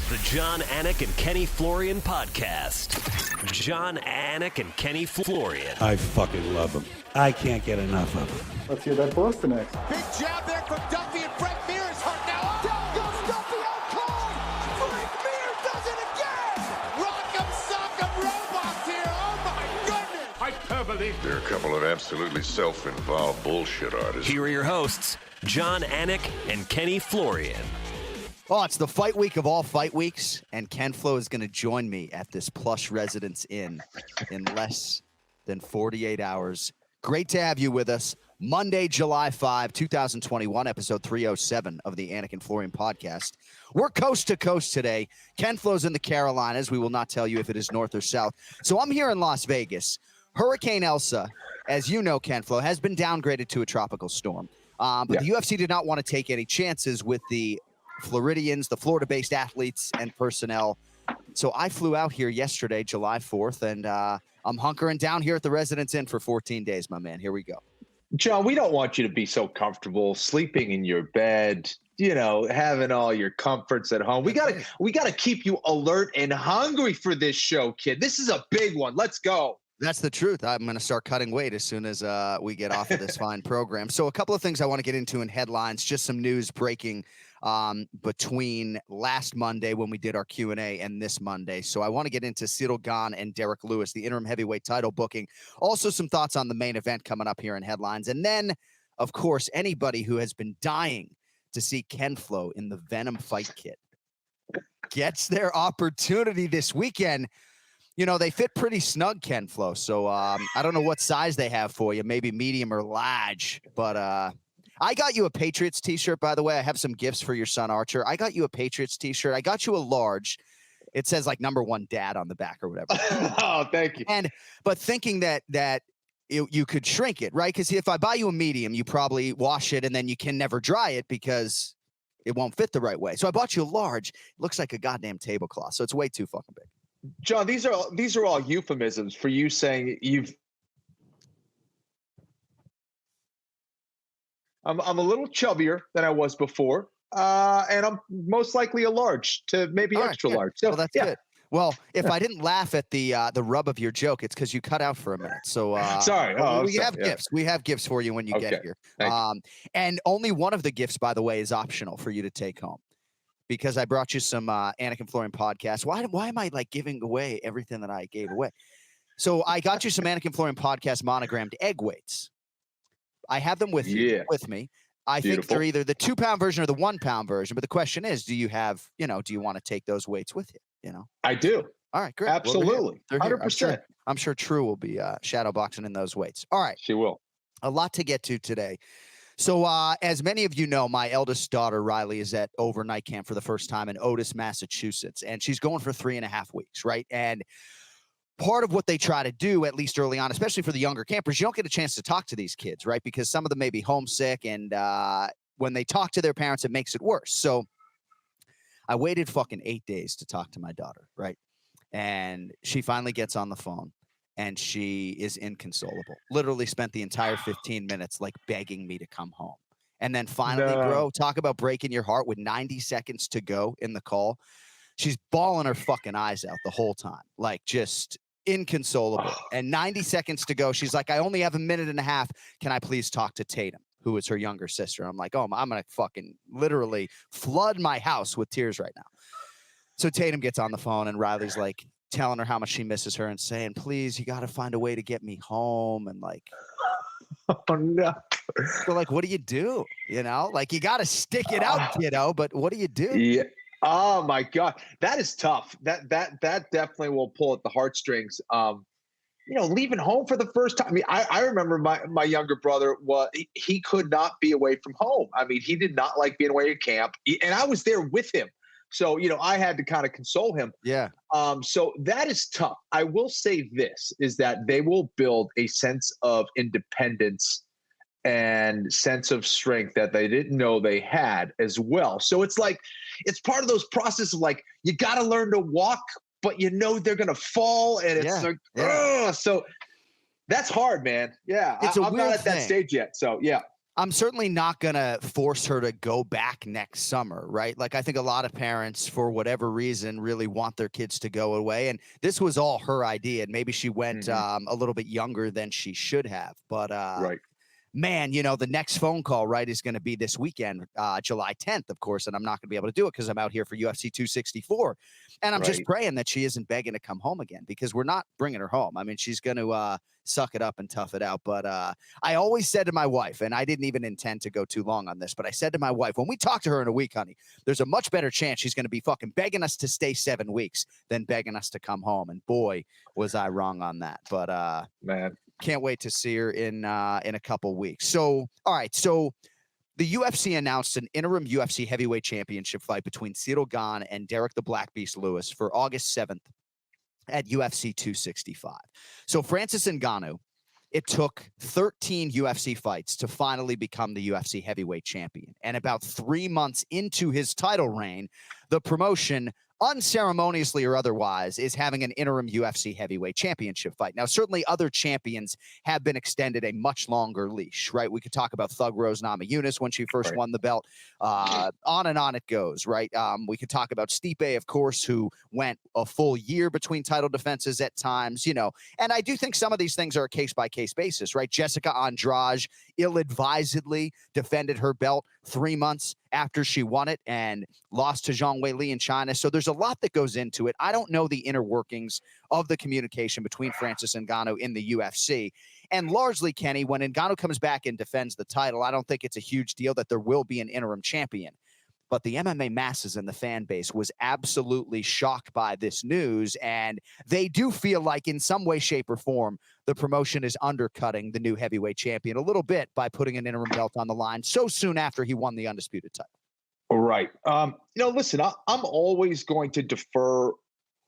The Jon Anik and Kenny Florian podcast. Jon Anik and Kenny Florian. I fucking love them. I can't get enough of them. Let's hear that Boston next. Big jab there from Duffy, and Frank Mir is hurt now. Down goes Duffy, out cold. Frank Mir does it again. Rock'em sock'em robots here. Oh my goodness. Hyperbole. They're a couple of absolutely self-involved bullshit artists. Here are your hosts, Jon Anik and Kenny Florian. Oh, it's the fight week of all fight weeks, and Ken-Flo is going to join me at this plush residence inn in less than 48 hours. Great to have you with us. Monday, July 5, 2021, episode 307 of the Anik and Florian podcast. We're coast to coast today. Ken-Flo's in the Carolinas. We will not tell you if it is north or south. So I'm here in Las Vegas. Hurricane Elsa, as you know, Ken-Flo, has been downgraded to a tropical storm. But the UFC did not want to take any chances with the Floridians, the Florida-based athletes and personnel. So I flew out here yesterday, July 4th, and I'm hunkering down here at the Residence Inn for 14 days, my man. Here we go. John, we don't want you to be so comfortable sleeping in your bed, you know, having all your comforts at home. We gotta keep you alert and hungry for this show, kid. This is a big one. Let's go. That's the truth. I'm going to start cutting weight as soon as we get off of this fine program. So a couple of things I want to get into in headlines, just some news breaking between last Monday when we did our Q&A and this Monday. So I want to get into Cyril Gane and Derek Lewis, the interim heavyweight title booking. Also some thoughts on the main event coming up here in headlines. And then, of course, anybody who has been dying to see Ken-Flo in the Venom fight kit gets their opportunity this weekend. You know, they fit pretty snug, Ken-Flo. So I don't know what size they have for you, maybe medium or large. But I got you a Patriots t-shirt, by the way. I have some gifts for your son, Archer. I got you a Patriots t-shirt. I got you a large. It says like #1 dad on the back or whatever. Oh, thank you. But thinking that you could shrink it, right? Because if I buy you a medium, you probably wash it and then you can never dry it because it won't fit the right way. So I bought you a large. It looks like a goddamn tablecloth. So it's way too fucking big. John, these are all euphemisms for you saying I'm a little chubbier than I was before, and I'm most likely a large to maybe extra large. So well, that's good. Well, if I didn't laugh at the rub of your joke, it's because you cut out for a minute. So sorry. We have gifts. We have gifts for you when you get here. And only one of the gifts, by the way, is optional for you to take home. Because I brought you some Anik and Florian podcast. Why am I like giving away everything that I gave away? So I got you some Anik and Florian podcast monogrammed egg weights. I have them with me. I think they're either the 2-pound version or the 1-pound version. But the question is, do you want to take those weights with you? You know, I do. All right, great. Absolutely. Well, 100%. I'm sure True will be shadow boxing in those weights. All right. She will. A lot to get to today. So as many of you know, my eldest daughter, Riley, is at overnight camp for the first time in Otis, Massachusetts, and she's going for 3.5 weeks, right? And part of what they try to do, at least early on, especially for the younger campers, you don't get a chance to talk to these kids, right? Because some of them may be homesick, and when they talk to their parents, it makes it worse. So I waited fucking 8 days to talk to my daughter, right? And she finally gets on the phone. And she is inconsolable. Literally spent the entire 15 minutes like begging me to come home. And then finally, bro, talk about breaking your heart with 90 seconds to go in the call. She's bawling her fucking eyes out the whole time, like just inconsolable. And 90 seconds to go, she's like, I only have 1.5 minutes. Can I please talk to Tatum, who is her younger sister? I'm like, oh, I'm going to fucking literally flood my house with tears right now. So Tatum gets on the phone and Riley's like, telling her how much she misses her and saying, please, you got to find a way to get me home. And like, oh no. So like, what do you do? You know, like you got to stick it out, kiddo, but what do you do? Yeah. Oh my God. That is tough. That definitely will pull at the heartstrings. Leaving home for the first time. I mean, I remember my younger brother he could not be away from home. I mean, he did not like being away at camp, and I was there with him. So, I had to kind of console him. Yeah. So that is tough. I will say this is that they will build a sense of independence and sense of strength that they didn't know they had as well. So it's like, it's part of those processes of like, you got to learn to walk, but they're going to fall. And it's so that's hard, man. Yeah. It's I'm not at that stage yet. So yeah. I'm certainly not going to force her to go back next summer, right? Like, I think a lot of parents, for whatever reason, really want their kids to go away. And this was all her idea. And maybe she went a little bit younger than she should have. But Right. man, the next phone call, right, is going to be this weekend, July 10th, of course. And I'm not going to be able to do it because I'm out here for UFC 264. And I'm just praying that she isn't begging to come home again, because we're not bringing her home. I mean, she's going to suck it up and tough it out. But I always said to my wife, and I didn't even intend to go too long on this, but I said to my wife, when we talk to her in a week, honey, there's a much better chance she's going to be fucking begging us to stay 7 weeks than begging us to come home. And boy, was I wrong on that. But man, can't wait to see her in a couple weeks. So, all right. So the UFC announced an interim UFC heavyweight championship fight between Ciryl Gane and Derek the Black Beast Lewis for August 7th at UFC 265. So Francis Ngannou, it took 13 UFC fights to finally become the UFC heavyweight champion. And about 3 months into his title reign, the promotion, unceremoniously or otherwise, is having an interim UFC heavyweight championship fight. Now, certainly other champions have been extended a much longer leash, right? We could talk about Thug Rose Namajunas when she first won the belt. On and on it goes, right? We could talk about Stipe, of course, who went a full year between title defenses at times, and I do think some of these things are a case-by-case basis, right? Jessica Andrade ill-advisedly defended her belt 3 months after she won it and lost to Zhang Weili in China. So there's a lot that goes into it. I don't know the inner workings of the communication between Francis Ngannou in the UFC. And largely, Kenny, when Ngannou comes back and defends the title, I don't think it's a huge deal that there will be an interim champion. But the MMA masses and the fan base was absolutely shocked by this news. And they do feel like in some way, shape, or form, the promotion is undercutting the new heavyweight champion a little bit by putting an interim belt on the line so soon after he won the undisputed title. Right. Listen, I'm always going to defer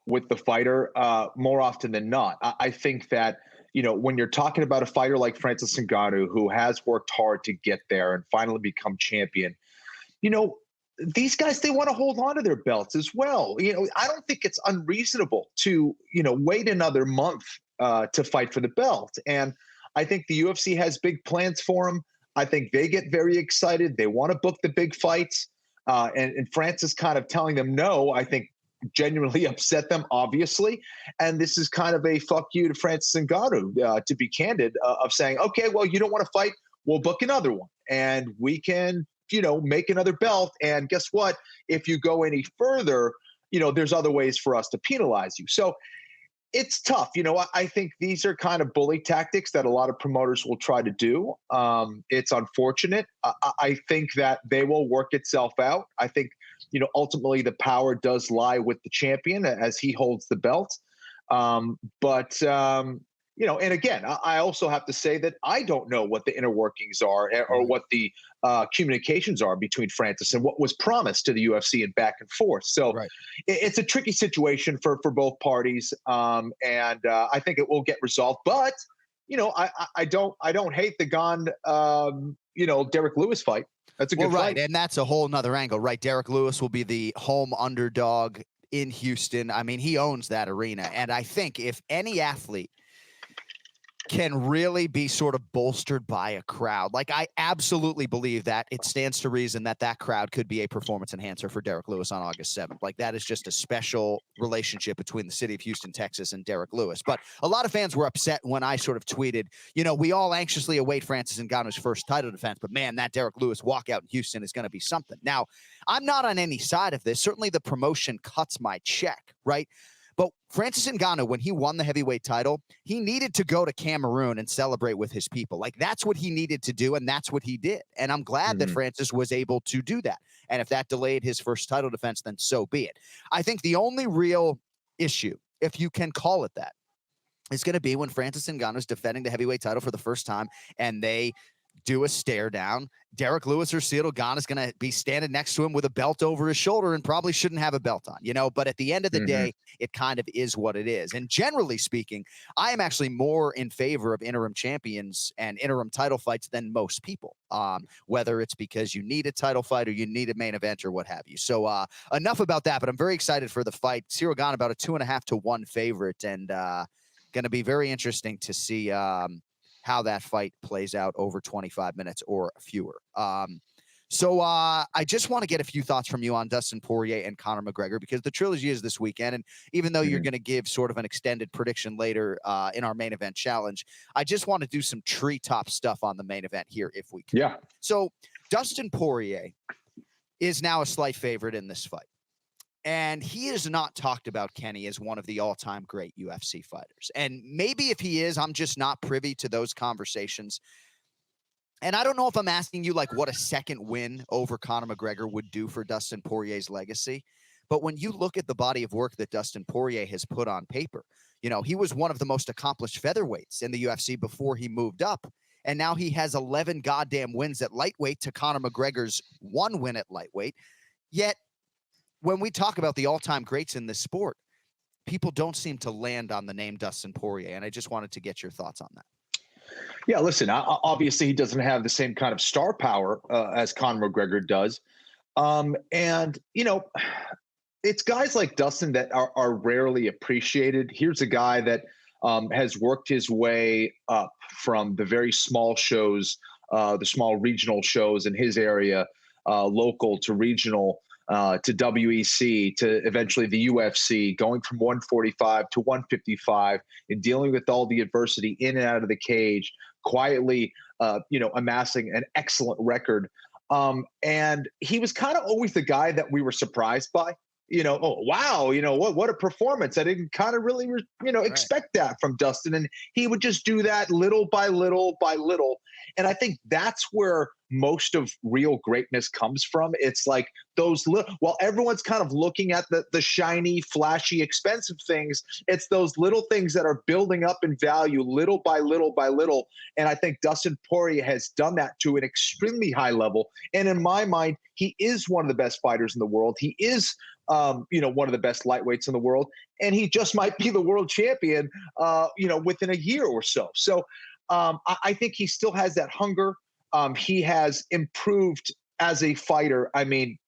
with the fighter more often than not. I think that, when you're talking about a fighter like Francis Ngannou, who has worked hard to get there and finally become champion, these guys, they want to hold on to their belts as well. I don't think it's unreasonable to, wait another month to fight for the belt. And I think the UFC has big plans for them. I think they get very excited. They want to book the big fights. And Francis kind of telling them no, I think genuinely upset them, obviously. And this is kind of a fuck you to Francis Ngannou, to be candid, of saying, okay, well, you don't want to fight, we'll book another one. And we can, make another belt. And guess what? If you go any further, there's other ways for us to penalize you. So it's tough. I think these are kind of bully tactics that a lot of promoters will try to do. It's unfortunate. I think that they will work itself out. I think, ultimately the power does lie with the champion as he holds the belt. And again, I also have to say that I don't know what the inner workings are or what the communications are between Francis and what was promised to the UFC and back and forth. So it's a tricky situation for both parties. And I think it will get resolved. But, I don't hate the Gane, Derek Lewis fight. That's a good fight. And that's a whole nother angle, right? Derek Lewis will be the home underdog in Houston. I mean, he owns that arena. And I think if any athlete can really be sort of bolstered by a crowd. Like, I absolutely believe that it stands to reason that crowd could be a performance enhancer for Derek Lewis on August 7th. Like, that is just a special relationship between the city of Houston, Texas, and Derek Lewis. But a lot of fans were upset when I sort of tweeted, we all anxiously await Francis Ngannou's first title defense, but man, that Derek Lewis walkout in Houston is going to be something. Now, I'm not on any side of this. Certainly the promotion cuts my check, right? But Francis Ngannou, when he won the heavyweight title, he needed to go to Cameroon and celebrate with his people. Like, that's what he needed to do, and that's what he did. And I'm glad that Francis was able to do that. And if that delayed his first title defense, then so be it. I think the only real issue, if you can call it that, is going to be when Francis Ngannou is defending the heavyweight title for the first time, and they do a stare down. Derek Lewis or Ciryl Gane is going to be standing next to him with a belt over his shoulder and probably shouldn't have a belt on, but at the end of the day, it kind of is what it is. And generally speaking, I am actually more in favor of interim champions and interim title fights than most people, whether it's because you need a title fight or you need a main event or what have you. So enough about that, but I'm very excited for the fight. Ciryl Gane about a 2.5 to 1 favorite, and going to be very interesting to see how that fight plays out over 25 minutes or fewer. So I just want to get a few thoughts from you on Dustin Poirier and Conor McGregor, because the trilogy is this weekend. And even though you're going to give sort of an extended prediction later in our main event challenge, I just want to do some treetop stuff on the main event here if we can. Yeah. So Dustin Poirier is now a slight favorite in this fight. And he is not talked about, Kenny, as one of the all-time great UFC fighters. And maybe if he is, I'm just not privy to those conversations. And I don't know if I'm asking you like what a second win over Conor McGregor would do for Dustin Poirier's legacy. But when you look at the body of work that Dustin Poirier has put on paper, you know, he was one of the most accomplished featherweights in the UFC before he moved up. And now he has 11 goddamn wins at lightweight to Conor McGregor's 1 win at lightweight. Yet when we talk about the all-time greats in this sport, people don't seem to land on the name Dustin Poirier. And I just wanted to get your thoughts on that. Yeah, listen, obviously he doesn't have the same kind of star power as Conor McGregor does. And, you know, it's guys like Dustin that are rarely appreciated. Here's a guy that has worked his way up from the very small shows, the small regional shows in his area, local to regional, to WEC, to eventually the UFC, going from 145 to 155 and dealing with all the adversity in and out of the cage, quietly, amassing an excellent record. And he was kind of always the guy that we were surprised by. Oh, wow, what a performance. I didn't kind of really, expect that from Dustin. And he would just do that little by little by little. And I think that's where most of real greatness comes from. It's like those little, while everyone's kind of looking at the shiny, flashy, expensive things, it's those little things that are building up in value little by little by little. And I think Dustin Poirier has done that to an extremely high level. And in my mind, he is one of the best fighters in the world. He is one of the best lightweights in the world, and he just might be the world champion, within a year or so. So I think he still has that hunger. He has improved as a fighter. I mean,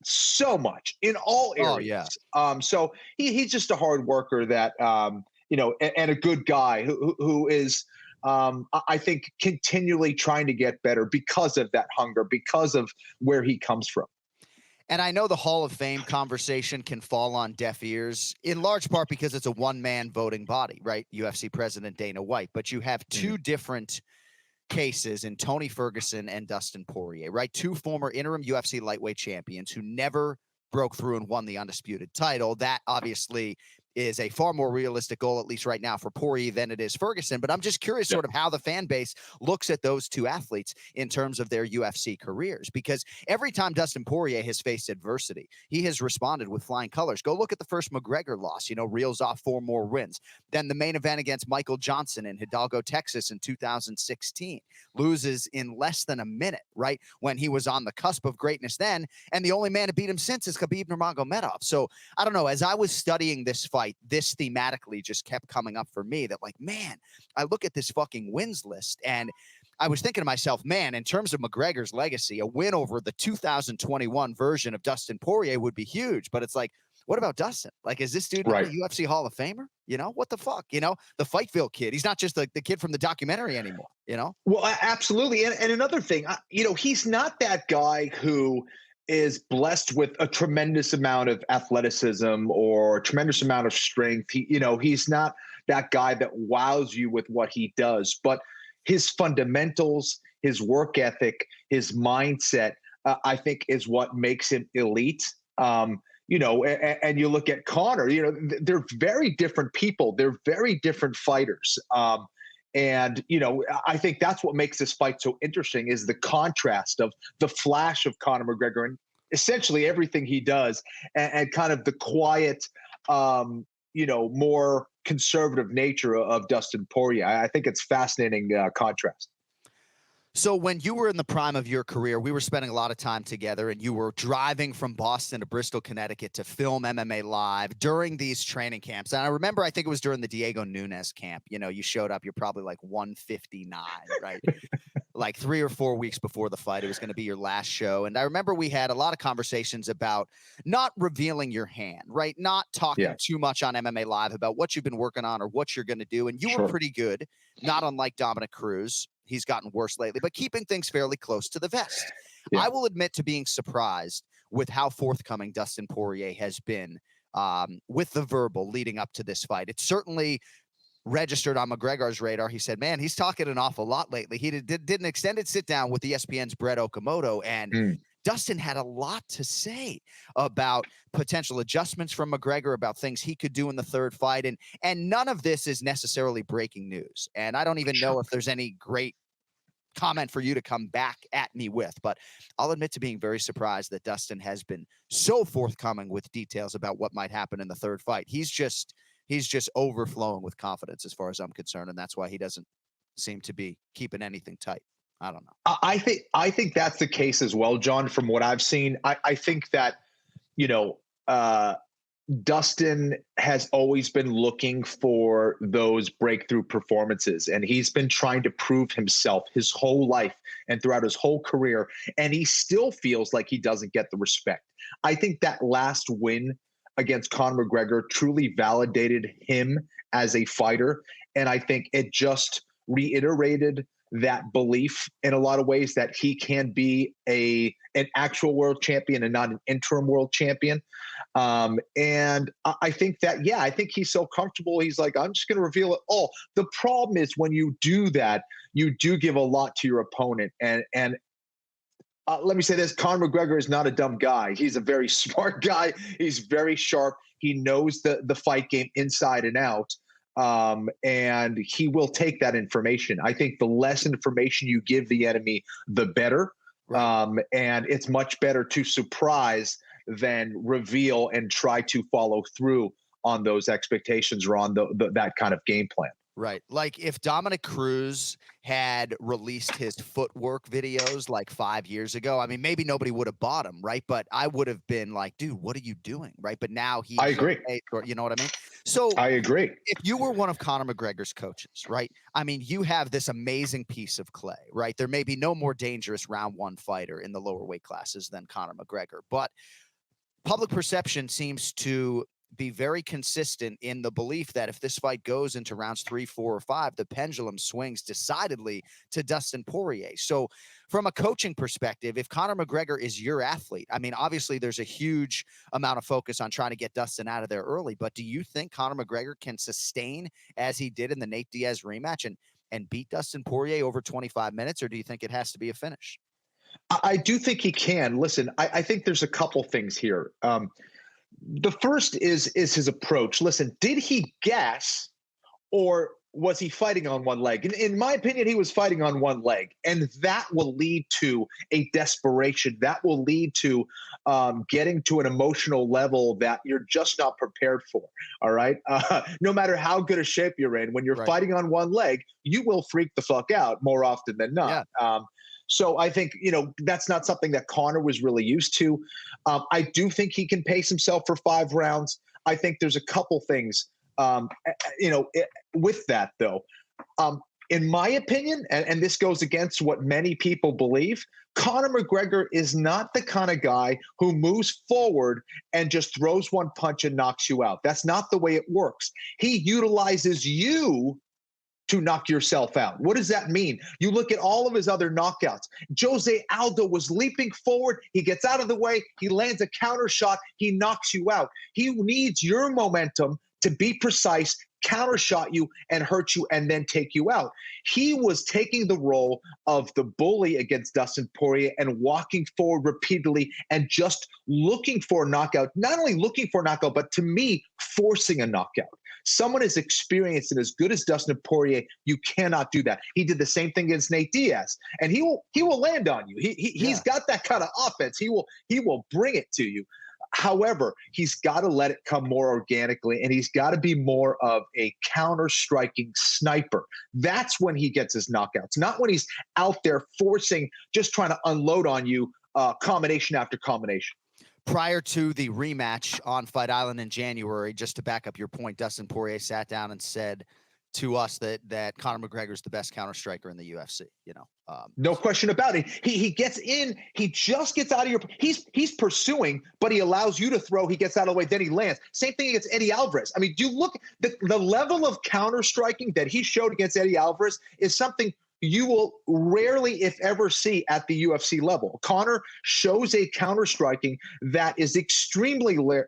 so much in all areas. Oh, yeah. So he's just a hard worker that, and a good guy who is, I think, continually trying to get better because of that hunger, because of where he comes from. And I know the Hall of Fame conversation can fall on deaf ears, in large part because it's a one-man voting body, right? UFC President Dana White. But you have two different cases in Tony Ferguson and Dustin Poirier, right? Two former interim UFC lightweight champions who never broke through and won the undisputed title. That obviously is a far more realistic goal, at least right now, for Poirier than it is Ferguson. But I'm just curious sort of how the fan base looks at those two athletes in terms of their UFC careers, because every time Dustin Poirier has faced adversity, he has responded with flying colors. Go look at the first McGregor loss, reels off 4 more wins. Then the main event against Michael Johnson in Hidalgo, Texas in 2016, loses in less than a minute, right? When he was on the cusp of greatness then, and the only man to beat him since is Khabib Nurmagomedov. So I don't know, as I was studying this fight, this thematically just kept coming up for me that, like, man, I look at this fucking wins list and I was thinking to myself, man, in terms of McGregor's legacy, a win over the 2021 version of Dustin Poirier would be huge. But it's like, what about Dustin? Like, is this dude right. a UFC Hall of Famer? What the fuck? The Fightville kid. He's not just the kid from the documentary anymore, Well, absolutely. And another thing, he's not that guy who is blessed with a tremendous amount of athleticism or a tremendous amount of strength. He's not that guy that wows you with what he does, but his fundamentals, his work ethic, his mindset, I think is what makes him elite. And you look at Conor, they're very different people. They're very different fighters. And, I think that's what makes this fight so interesting is the contrast of the flash of Conor McGregor and essentially everything he does and kind of the quiet, more conservative nature of Dustin Poirier. I think it's fascinating contrast. So when you were in the prime of your career, we were spending a lot of time together and you were driving from Boston to Bristol, Connecticut to film MMA Live during these training camps. And I remember, I think it was during the Diego Nunes camp, you showed up, you're probably like 159, right? like 3 or 4 weeks before the fight. It was going to be your last show. And I remember we had a lot of conversations about not revealing your hand, right? Not talking too much on MMA Live about what you've been working on or what you're going to do. And you were pretty good, not unlike Dominic Cruz. He's gotten worse lately, but keeping things fairly close to the vest. I will admit to being surprised with how forthcoming Dustin Poirier has been with the verbal leading up to this fight. It's certainly registered on McGregor's radar. He said, man, he's talking an awful lot lately. He did an extended sit down with ESPN's Brett Okamoto, and Dustin had a lot to say about potential adjustments from McGregor, about things he could do in the third fight. And none of this is necessarily breaking news. And I don't even know if there's any great comment for you to come back at me with, but I'll admit to being very surprised that Dustin has been so forthcoming with details about what might happen in the third fight. He's just overflowing with confidence as far as I'm concerned, and that's why he doesn't seem to be keeping anything tight. I don't know. I think that's the case as well, John, from what I've seen. I think that, Dustin has always been looking for those breakthrough performances, and he's been trying to prove himself his whole life and throughout his whole career, and he still feels like he doesn't get the respect. I think that last win against Conor McGregor truly validated him as a fighter, and I think it just reiterated that belief in a lot of ways that he can be an actual world champion and not an interim world champion. And I think that, I think he's so comfortable. He's like, I'm just going to reveal it all. The problem is when you do that, you do give a lot to your opponent. And let me say this, Conor McGregor is not a dumb guy. He's a very smart guy. He's very sharp. He knows the fight game inside and out. And he will take that information. I think the less information you give the enemy, the better. And it's much better to surprise than reveal and try to follow through on those expectations or on that kind of game plan. Right. Like if Dominic Cruz had released his footwork videos like 5 years ago, I mean, maybe nobody would have bought him, right? But I would have been like, dude, what are you doing? Right. But now I agree. You know what I mean? So I agree. If you were one of Conor McGregor's coaches, right? I mean, you have this amazing piece of clay, right? There may be no more dangerous round one fighter in the lower weight classes than Conor McGregor, but public perception seems to be very consistent in the belief that if this fight goes into rounds 3, 4, or 5, the pendulum swings decidedly to Dustin Poirier. So from a coaching perspective, if Conor McGregor is your athlete, I mean, obviously there's a huge amount of focus on trying to get Dustin out of there early, but do you think Conor McGregor can sustain as he did in the Nate Diaz rematch and beat Dustin Poirier over 25 minutes, or do you think it has to be a finish? I do think he can. Listen, I think there's a couple things here. The first is his approach. Listen, did he gas or was he fighting on one leg? In my opinion, he was fighting on one leg, and that will lead to a desperation. That will lead to getting to an emotional level that you're just not prepared for. All right. No matter how good a shape you're in, when you're fighting on one leg, you will freak the fuck out more often than not. Yeah. So I think, that's not something that Conor was really used to. I do think he can pace himself for 5 rounds. I think there's a couple things, with that, though. In my opinion, and this goes against what many people believe, Conor McGregor is not the kind of guy who moves forward and just throws one punch and knocks you out. That's not the way it works. He utilizes you to knock yourself out. What does that mean? You look at all of his other knockouts. Jose Aldo was leaping forward. He gets out of the way. He lands a counter shot. He knocks you out. He needs your momentum to be precise, counter shot you and hurt you and then take you out. He was taking the role of the bully against Dustin Poirier and walking forward repeatedly and just looking for a knockout. Not only looking for a knockout, but to me, forcing a knockout. Someone as experienced and as good as Dustin Poirier, you cannot do that. He did the same thing against Nate Diaz, and he will land on you. He's got that kind of offense. He will bring it to you. However, he's got to let it come more organically, and he's got to be more of a counter-striking sniper. That's when he gets his knockouts, not when he's out there forcing, just trying to unload on you combination after combination. Prior to the rematch on Fight Island in January, just to back up your point, Dustin Poirier sat down and said, to us that Conor McGregor is the best counter striker in the UFC. No question about it. He gets in. He just gets out of your. He's pursuing, but he allows you to throw. He gets out of the way, then he lands. Same thing against Eddie Alvarez. I mean, do you look the level of counter striking that he showed against Eddie Alvarez is something you will rarely, if ever, see at the UFC level. Conor shows a counter striking that is extremely rare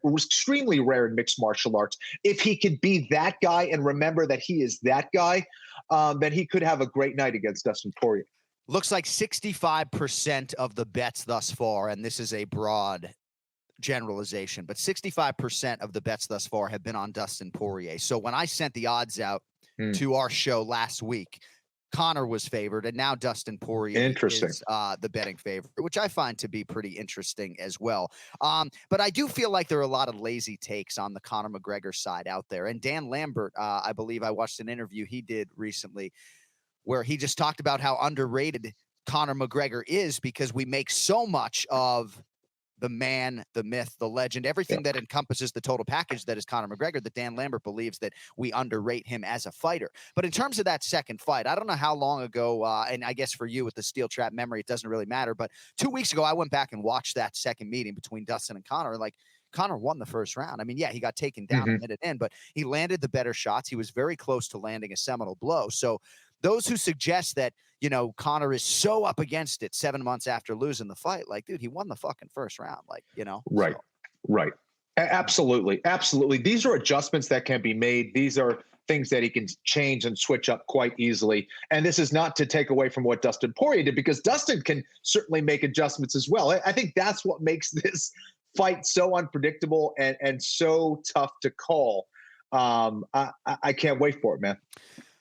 in mixed martial arts. If he could be that guy and remember that he is that guy, then he could have a great night against Dustin Poirier. Looks like 65% of the bets thus far, and this is a broad generalization, but 65% of the bets thus far have been on Dustin Poirier. So when I sent the odds out to our show last week, Conor was favored, and now Dustin Poirier is the betting favorite, which I find to be pretty interesting as well. But I do feel like there are a lot of lazy takes on the Conor McGregor side out there. And Dan Lambert, I believe I watched an interview he did recently where he just talked about how underrated Conor McGregor is because we make so much of the man, the myth, the legend, everything that encompasses the total package that is Conor McGregor, that Dan Lambert believes that we underrate him as a fighter. But in terms of that second fight, I don't know how long ago, and I guess for you with the steel trap memory, it doesn't really matter, but 2 weeks ago, I went back and watched that second meeting between Dustin and Conor. Like, Conor won the first round. I mean, yeah, he got taken down a minute in, but he landed the better shots. He was very close to landing a seminal blow. So those who suggest that, Conor is so up against it 7 months after losing the fight, like, dude, he won the fucking first round. Like, Right. So. Right. Absolutely. Absolutely. These are adjustments that can be made. These are things that he can change and switch up quite easily. And this is not to take away from what Dustin Poirier did, because Dustin can certainly make adjustments as well. I think that's what makes this fight so unpredictable and so tough to call. I can't wait for it, man.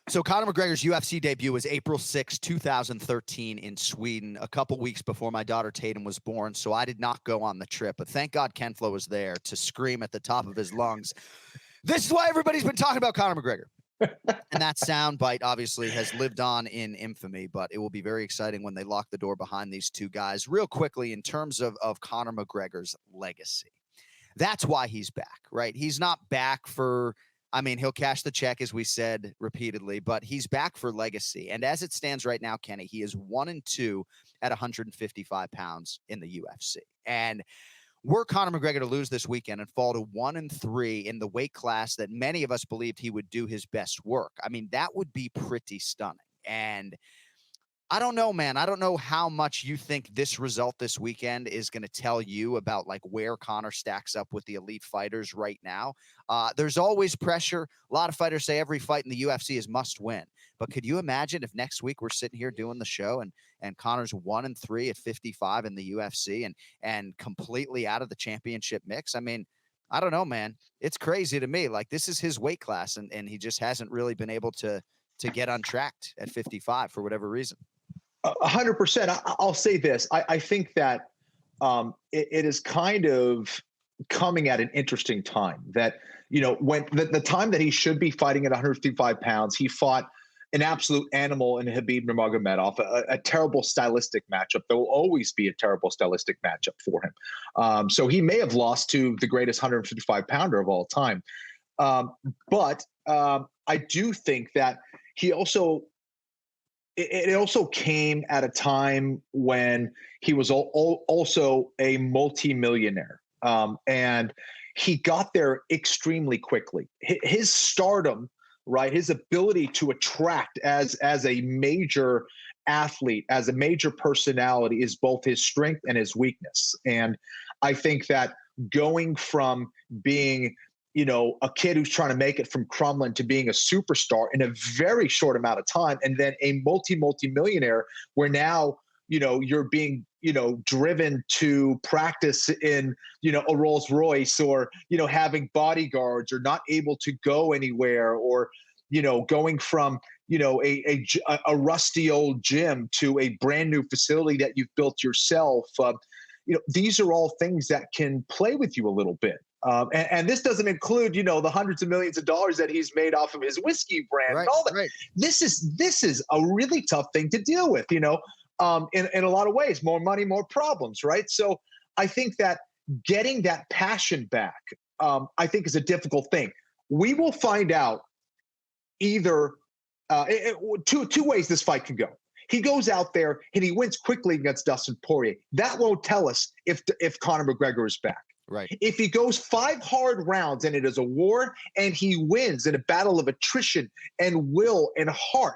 So Conor McGregor's UFC debut was April 6, 2013 in Sweden, a couple weeks before my daughter Tatum was born. So I did not go on the trip, but thank God Ken-Flo was there to scream at the top of his lungs. This is why everybody's been talking about Conor McGregor. And that sound bite obviously has lived on in infamy, but it will be very exciting when they lock the door behind these two guys. Real quickly, in terms of Conor McGregor's legacy, that's why he's back, right? He's not back for... he'll cash the check, as we said repeatedly, but he's back for legacy. And as it stands right now, Kenny, he is 1-2 at 155 pounds in the UFC. And were Conor McGregor to lose this weekend and fall to 1-3 in the weight class that many of us believed he would do his best work, that would be pretty stunning. And I don't know, man. I don't know how much you think this result this weekend is going to tell you about like where Conor stacks up with the elite fighters right now. There's always pressure. A lot of fighters say every fight in the UFC is must win. But could you imagine if next week we're sitting here doing the show and Conor's 1-3 at 55 in the UFC and completely out of the championship mix? I don't know, man. It's crazy to me. Like, this is his weight class, and he just hasn't really been able to get untracked at 55 for whatever reason. 100%. I'll say this. I think that it is kind of coming at an interesting time that, when the time that he should be fighting at 155 pounds, he fought an absolute animal in Khabib Nurmagomedov, a terrible stylistic matchup. There will always be a terrible stylistic matchup for him. So he may have lost to the greatest 155 pounder of all time. But I do think that he also, it also came at a time when he was also a multimillionaire. And he got there extremely quickly. His stardom, right, his ability to attract as a major athlete, as a major personality, is both his strength and his weakness. And I think that going from being a kid who's trying to make it from Crumlin to being a superstar in a very short amount of time, and then a multi-millionaire where now, you're being, driven to practice in, a Rolls Royce, or, having bodyguards, or not able to go anywhere, or, going from, a rusty old gym to a brand new facility that you've built yourself. These are all things that can play with you a little bit. And this doesn't include, the hundreds of millions of dollars that he's made off of his whiskey brand and all that. Right. This is a really tough thing to deal with, in a lot of ways. More money, more problems, right? So I think that getting that passion back, I think, is a difficult thing. We will find out either two ways this fight can go. He goes out there and he wins quickly against Dustin Poirier. That won't tell us if Conor McGregor is back. Right. If he goes 5 hard rounds and it is a war and he wins in a battle of attrition and will and heart,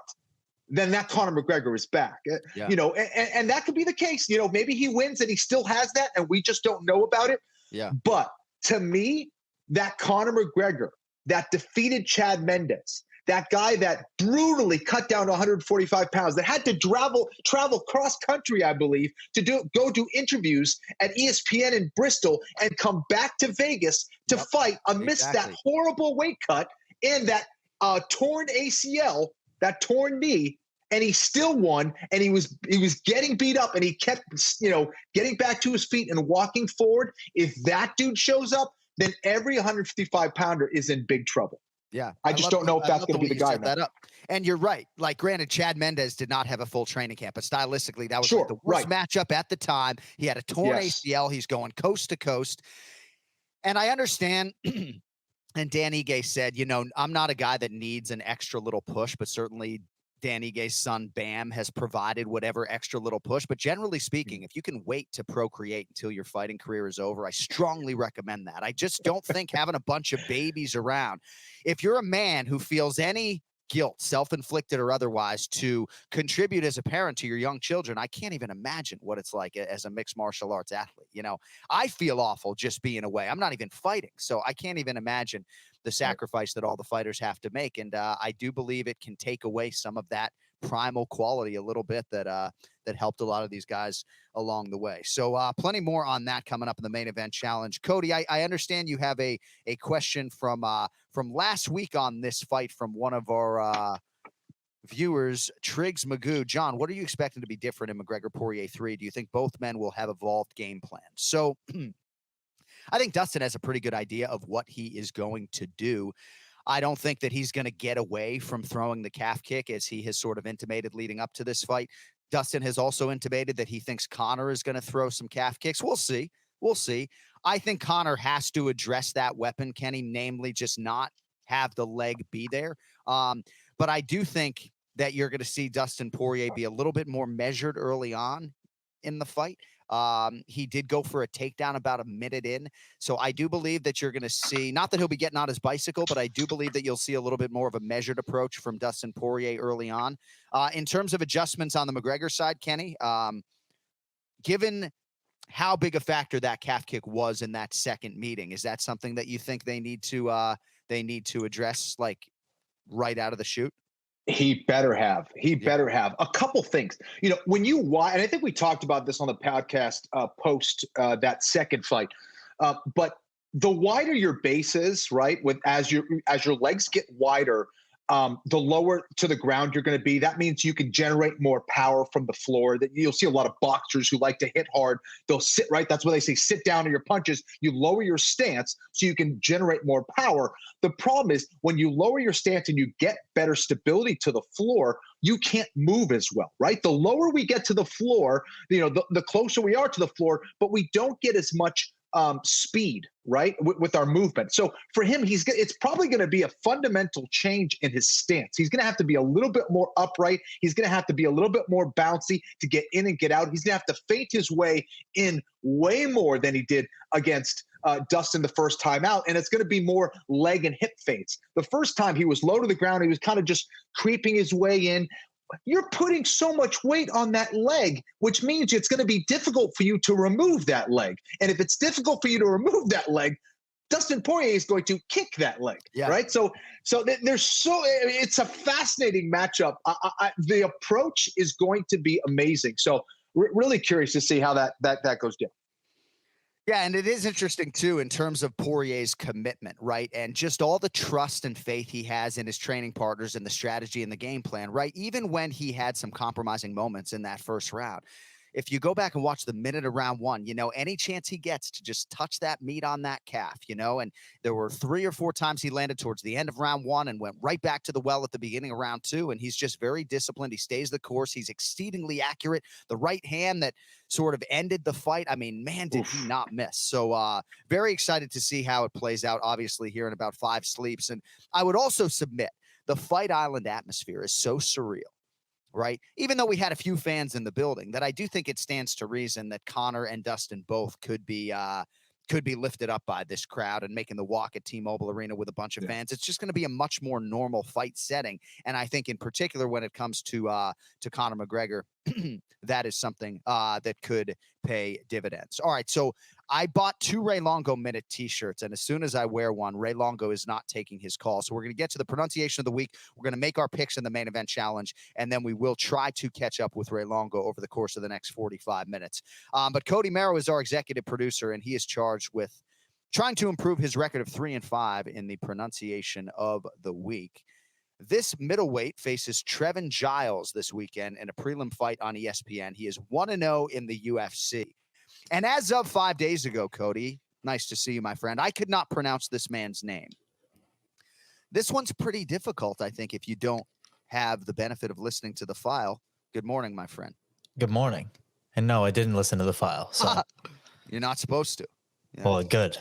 then that Conor McGregor is back. Yeah. And that could be the case. Maybe he wins and he still has that and we just don't know about it. Yeah. But to me, that Conor McGregor, that defeated Chad Mendes, that guy that brutally cut down to 145 pounds, that had to travel cross country, I believe, to go do interviews at ESPN in Bristol and come back to Vegas to fight amidst that horrible weight cut and that torn ACL, that torn knee, and he still won. And he was getting beat up, and he kept getting back to his feet and walking forward. If that dude shows up, then every 155 pounder is in big trouble. Yeah. I just don't know if that's going to be the guy. That up. And you're right. Like, granted, Chad Mendes did not have a full training camp, but stylistically, that was like the worst matchup at the time. He had a torn ACL. He's going coast to coast. And I understand. And Dan Ige said, I'm not a guy that needs an extra little push, but certainly Dan Ige's son, Bam, has provided whatever extra little push. But generally speaking, if you can wait to procreate until your fighting career is over, I strongly recommend that. I just don't think having a bunch of babies around, if you're a man who feels any guilt, self-inflicted or otherwise, to contribute as a parent to your young children, I can't even imagine what it's like as a mixed martial arts athlete. I feel awful just being away. I'm not even fighting, so I can't even imagine the sacrifice that all the fighters have to make. And I do believe it can take away some of that primal quality a little bit that helped a lot of these guys along the way. So plenty more on that coming up in the main event challenge. Cody, I understand you have a question from last week on this fight from one of our viewers, Triggs Magoo. John, what are you expecting to be different in McGregor Poirier 3? Do you think both men will have evolved game plans? So I think Dustin has a pretty good idea of what he is going to do. I don't think that he's going to get away from throwing the calf kick, as he has sort of intimated leading up to this fight. Dustin has also intimated that he thinks Conor is going to throw some calf kicks. We'll see. I think Conor has to address that weapon, Kenny, namely just not have the leg be there. But I do think that you're going to see Dustin Poirier be a little bit more measured early on in the fight. He did go for a takedown about a minute in. So I do believe that you're going to see, not that he'll be getting on his bicycle, but I do believe that you'll see a little bit more of a measured approach from Dustin Poirier early on. In terms of adjustments on the McGregor side, Kenny, given how big a factor that calf kick was in that second meeting, is that something that you think they need to address like right out of the chute? He better have. Better have. A couple things. When you watch, and I think we talked about this on the podcast post that second fight, but the wider your base is, right, as your legs get wider, the lower to the ground you're going to be. That means you can generate more power from the floor. That you'll see a lot of boxers who like to hit hard. They'll sit right. That's why they say sit down to your punches. You lower your stance so you can generate more power. The problem is when you lower your stance and you get better stability to the floor, you can't move as well, right? The lower we get to the floor, the closer we are to the floor, but we don't get as much speed, right, with our movement. So for him, it's probably going to be a fundamental change in his stance. He's going to have to be a little bit more upright. He's going to have to be a little bit more bouncy to get in and get out. He's going to have to feint his way in way more than he did against Dustin the first time out. And it's going to be more leg and hip feints. The first time he was low to the ground, he was kind of just creeping his way in. You're putting so much weight on that leg, which means it's going to be difficult for you to remove that leg. And if it's difficult for you to remove that leg, Dustin Poirier is going to kick that leg, right? So it's a fascinating matchup. The approach is going to be amazing. So really curious to see how that goes down. Yeah, and it is interesting, too, in terms of Poirier's commitment, right? And just all the trust and faith he has in his training partners and the strategy and the game plan, right? Even when he had some compromising moments in that first round. If you go back and watch the minute of round one, any chance he gets to just touch that meat on that calf, and there were 3 or 4 times he landed towards the end of round one and went right back to the well at the beginning of round two. And he's just very disciplined. He stays the course. He's exceedingly accurate. The right hand that sort of ended the fight. I mean, man, did he not miss. So very excited to see how it plays out, obviously, here in about 5 sleeps. And I would also submit the Fight Island atmosphere is so surreal, right? Even though we had a few fans in the building, that I do think it stands to reason that Conor and Dustin both could be lifted up by this crowd and making the walk at T-Mobile Arena with a bunch of fans. It's just going to be a much more normal fight setting. And I think in particular, when it comes to Conor McGregor, that is something that could pay dividends. All right. So I bought 2 Ray Longo Minute t-shirts, and as soon as I wear one, Ray Longo is not taking his call. So we're going to get to the pronunciation of the week. We're going to make our picks in the main event challenge, and then we will try to catch up with Ray Longo over the course of the next 45 minutes. But Cody Merrow is our executive producer, and he is charged with trying to improve his record of 3-5 in the pronunciation of the week. This middleweight faces Trevin Giles this weekend in a prelim fight on ESPN. He is 1-0 in the UFC. And as of 5 days ago, Cody, nice to see you, my friend, I could not pronounce this man's name. This one's pretty difficult, I think, if you don't have the benefit of listening to the file. Good morning, my friend. Good morning. And no, I didn't listen to the file. So you're not supposed to. Yeah. Well, good.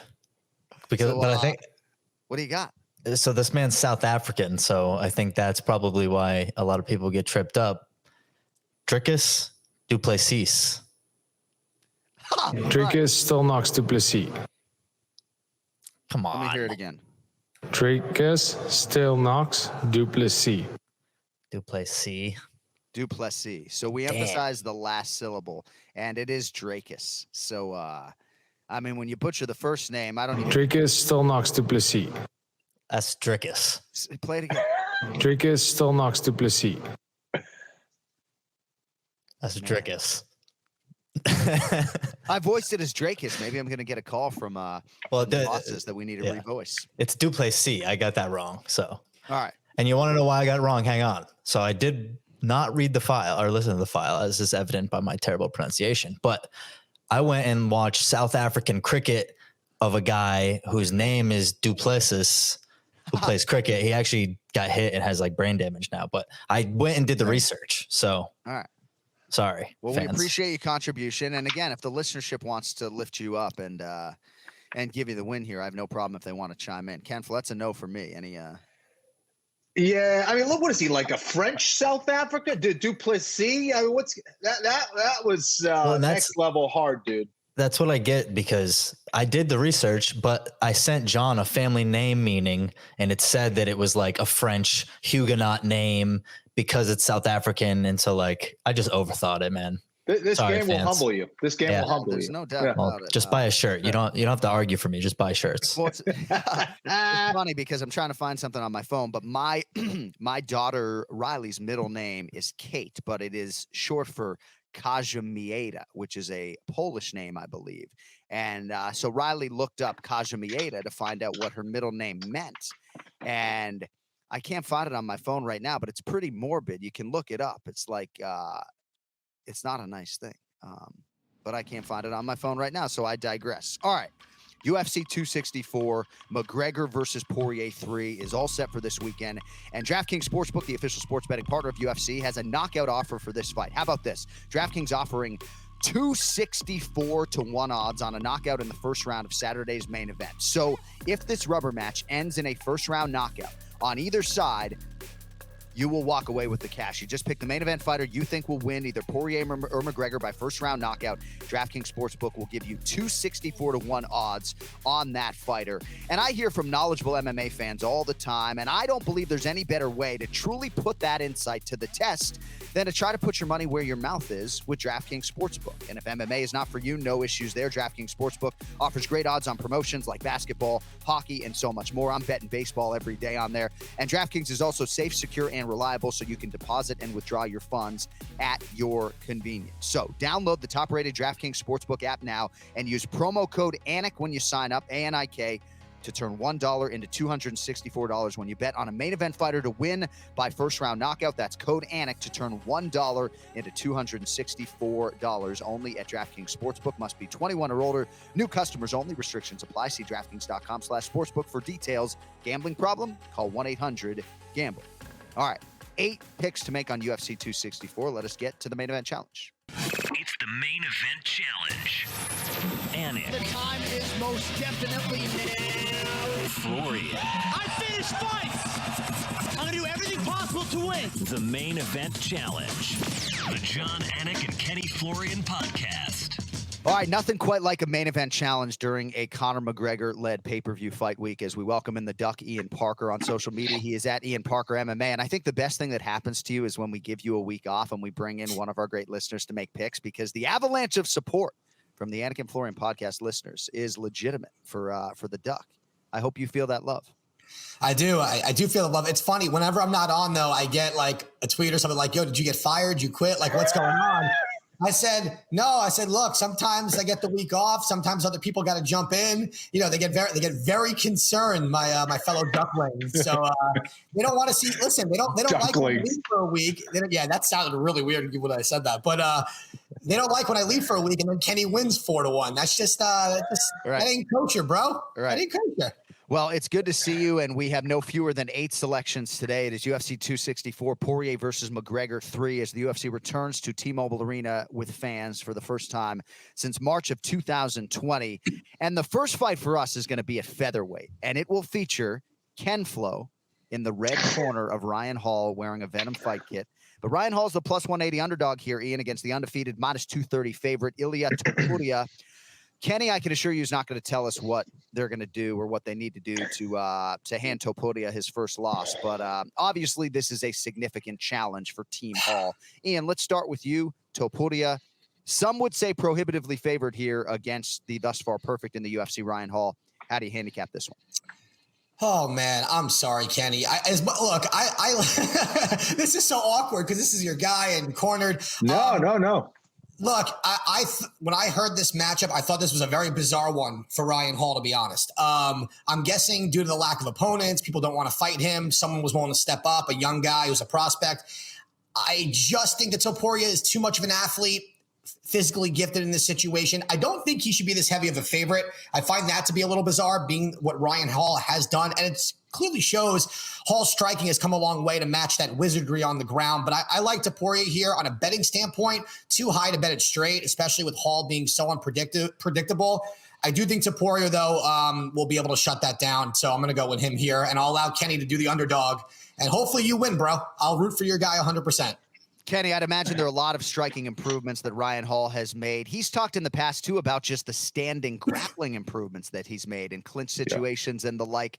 Because so, but I think what do you got? So this man's South African, so I think that's probably why a lot of people get tripped up. Dricus du Plessis. Dricus still knocks du Plessis. Come on. Let me hear it again. Dricus still knocks du Plessis. Du Plessis. Du Plessis. So we emphasize the last syllable, and it is Dracus. So, I mean, when you butcher the first name, I don't even... Dricus still knocks du Plessis. That's Dricus. Play it again. Dricus still knocks du Plessis. That's Dricus. I voiced it as Dracus. Maybe I'm going to get a call from the bosses that we need to revoice. It's du Plessis. I got that wrong. So, all right. And you want to know why I got it wrong? Hang on. So I did not read the file or listen to the file, as is evident by my terrible pronunciation. But I went and watched South African cricket of a guy whose name is du Plessis, who plays cricket. He actually got hit and has like brain damage now. But I went and did the research. So, all right. Sorry. Well, fans. We appreciate your contribution. And again, if the listenership wants to lift you up and give you the win here, I have no problem if they want to chime in. Ken-Flo, that's a no for me. Any Yeah, I mean, look, what is he, like a French South Africa? Du Plessis? I mean, what's that was next level hard, dude. That's what I get, because I did the research, but I sent John a family name meaning, and it said that it was like a French Huguenot name because it's South African. And so like, I just overthought it, man. This Sorry, game fans. will humble you. This game will humble There's you. no doubt about it. Just buy a shirt. You don't have to argue for me. Just buy shirts. Well, it's funny because I'm trying to find something on my phone, but my daughter Riley's middle name is Kate, but it is short for Kazimieta, which is a Polish name, I believe. And so Riley looked up Kazimieta to find out what her middle name meant. And I can't find it on my phone right now, but it's pretty morbid. You can look it up. It's like, it's not a nice thing. But I can't find it on my phone right now, so I digress. All right. UFC 264, McGregor versus Poirier 3 is all set for this weekend. And DraftKings Sportsbook, the official sports betting partner of UFC, has a knockout offer for this fight. How about this? DraftKings offering 264 to 1 odds on a knockout in the first round of Saturday's main event. So if this rubber match ends in a first round knockout on either side, you will walk away with the cash. You just pick the main event fighter you think will win, either Poirier or McGregor, by first round knockout. DraftKings Sportsbook will give you 264 to 1 odds on that fighter. And I hear from knowledgeable MMA fans all the time, and I don't believe there's any better way to truly put that insight to the test than to try to put your money where your mouth is with DraftKings Sportsbook. And if MMA is not for you, no issues there. DraftKings Sportsbook offers great odds on promotions like basketball, hockey, and so much more. I'm betting baseball every day on there. And DraftKings is also safe, secure, and reliable, so you can deposit and withdraw your funds at your convenience. So download the top-rated DraftKings Sportsbook app now and use promo code ANIK when you sign up, ANIK, to turn $1 into $264 when you bet on a main event fighter to win by first round knockout. That's code ANIK to turn $1 into $264 only at DraftKings Sportsbook. Must be 21 or older. New customers only. Restrictions apply. See DraftKings.com/sportsbook for details. Gambling problem? Call 1-800-GAMBLE. All right, 8 picks to make on UFC 264. Let us get to the main event challenge. It's the main event challenge. Anik. The time is most definitely now. Florian. I finish fights. I'm gonna do everything possible to win. The Main Event Challenge. The Jon Anik and Kenny Florian Podcast. All right, nothing quite like a main event challenge during a Conor McGregor-led pay-per-view fight week as we welcome in the Duck, Ian Parker, on social media. He is at Ian Parker MMA, and I think the best thing that happens to you is when we give you a week off and we bring in one of our great listeners to make picks, because the avalanche of support from the Anik and Florian podcast listeners is legitimate for the Duck. I hope you feel that love. I do. I do feel the love. It's funny. Whenever I'm not on, though, I get like a tweet or something like, yo, did you get fired? You quit? Like, what's going on? I said, no. I said, look, sometimes I get the week off. Sometimes other people got to jump in. You know, they get very concerned, my fellow ducklings. So they don't want to see. Listen, they don't like when I leave for a week. Yeah, that sounded really weird when I said that. But they don't like when I leave for a week and then Kenny wins 4-1. That's just right. That ain't kosher, bro. Right. That ain't kosher. Well, it's good to see you, and we have no fewer than 8 selections today. It is UFC 264, Poirier versus McGregor III, as the UFC returns to T-Mobile Arena with fans for the first time since March of 2020. And the first fight for us is going to be at featherweight, and it will feature Ken-Flo in the red corner of Ryan Hall wearing a Venom fight kit. But Ryan Hall's the plus 180 underdog here, Ian, against the undefeated minus 230 favorite, Ilia Topuria. Kenny, I can assure you, is not going to tell us what they're going to do or what they need to do to hand Topuria his first loss. But obviously, this is a significant challenge for Team Hall. Ian, let's start with you. Topuria, some would say prohibitively favored here against the thus far perfect in the UFC, Ryan Hall. How do you handicap this one? Oh man, I'm sorry, Kenny. Look, this is so awkward because this is your guy and cornered. No. Look, when I heard this matchup, I thought this was a very bizarre one for Ryan Hall, to be honest. I'm guessing due to the lack of opponents, people don't want to fight him. Someone was willing to step up, a young guy who's a prospect. I just think that Topuria is too much of an athlete, physically gifted in this situation. I don't think he should be this heavy of a favorite. I find that to be a little bizarre, being what Ryan Hall has done. And it clearly shows Hall's striking has come a long way to match that wizardry on the ground. But I like Topuria here on a betting standpoint. Too high to bet it straight, especially with Hall being so unpredictable. I do think Topuria, though, will be able to shut that down. So I'm going to go with him here, and I'll allow Kenny to do the underdog. And hopefully you win, bro. I'll root for your guy 100%. Kenny, I'd imagine there are a lot of striking improvements that Ryan Hall has made. He's talked in the past, too, about just the standing grappling improvements that he's made in clinch situations and the like.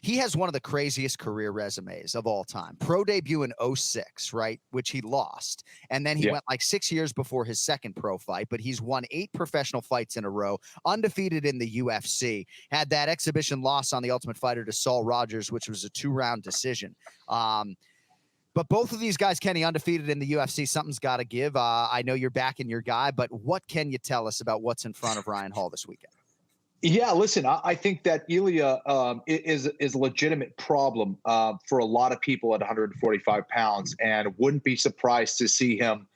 He has one of the craziest career resumes of all time. Pro debut in 2006, right, which he lost. And then he went like 6 years before his second pro fight, but he's won 8 professional fights in a row, undefeated in the UFC, had that exhibition loss on The Ultimate Fighter to Saul Rogers, which was a 2-round decision. But both of these guys, Kenny, undefeated in the UFC, something's got to give. I know you're backing your guy, but what can you tell us about what's in front of Ryan Hall this weekend? Yeah, listen, I think that Ilia is a legitimate problem for a lot of people at 145 pounds, and wouldn't be surprised to see him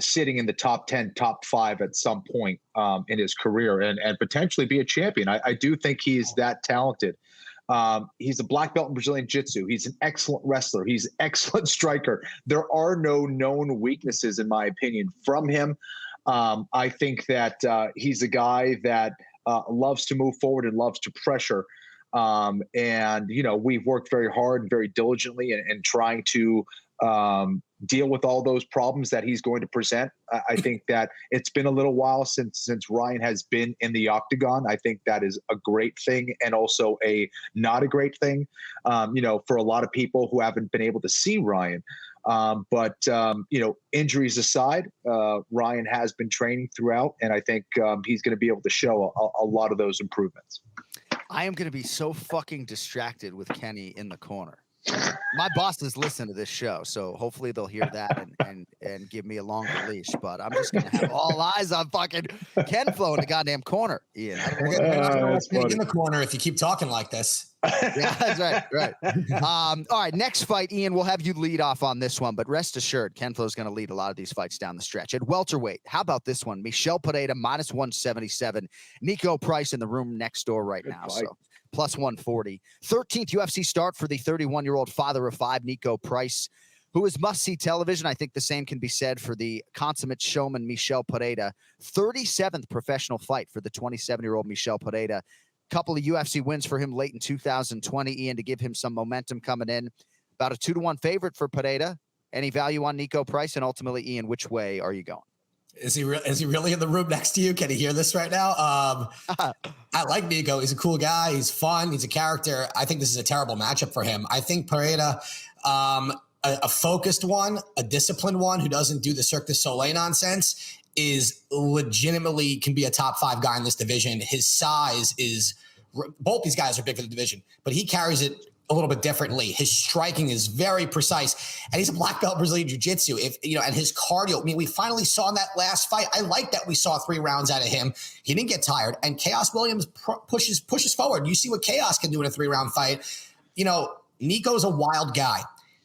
sitting in the top 10, top 5 at some point in his career and potentially be a champion. I do think he's that talented. He's a black belt in Brazilian Jiu-Jitsu. He's an excellent wrestler. He's an excellent striker. There are no known weaknesses, in my opinion, from him. I think that he's a guy that loves to move forward and loves to pressure. And, you know, we've worked very hard and very diligently in trying to deal with all those problems that he's going to present. I think that it's been a little while since Ryan has been in the octagon. I think that is a great thing and also a not a great thing, you know, for a lot of people who haven't been able to see Ryan. But you know, injuries aside, Ryan has been training throughout, and I think he's going to be able to show a lot of those improvements. I am going to be so fucking distracted with Kenny in the corner. My bosses listen to this show, so hopefully they'll hear that and give me a longer leash. But I'm just gonna have all eyes on fucking Ken-Flo in the goddamn corner, Ian. You're gonna get in the corner if you keep talking like this. Yeah, that's right. All right, next fight, Ian. We'll have you lead off on this one, but rest assured, Ken-Flo's going to lead a lot of these fights down the stretch. At welterweight, how about this one? Michel Pereira minus 177. Nico Price in the room next door right now. So plus 140. 13th UFC start for the 31-year-old father of 5, Nico Price, who is must-see television. I think the same can be said for the consummate showman Michel Pereira. 37th professional fight for the 27-year-old Michel Pereira. Couple of UFC wins for him late in 2020, Ian, to give him some momentum coming in. about a 2-1 favorite for Pereira. Any value on Nico Price? And ultimately, Ian, which way are you going? Is he really in the room next to you? Can he hear this right now? I like Nico. He's a cool guy. He's fun. He's a character. I think this is a terrible matchup for him. I think Pereira, a focused one, a disciplined one who doesn't do the Cirque du Soleil nonsense, is legitimately can be a top 5 guy in this division. His size is, both these guys are big for the division, but he carries it a little bit differently. His striking is very precise, and he's a black belt Brazilian jiu-jitsu. And his cardio. I mean, we finally saw in that last fight. I like that we saw 3 rounds out of him. He didn't get tired, and Chaos Williams pushes forward. You see what Chaos can do in a 3-round fight. Nico's a wild guy,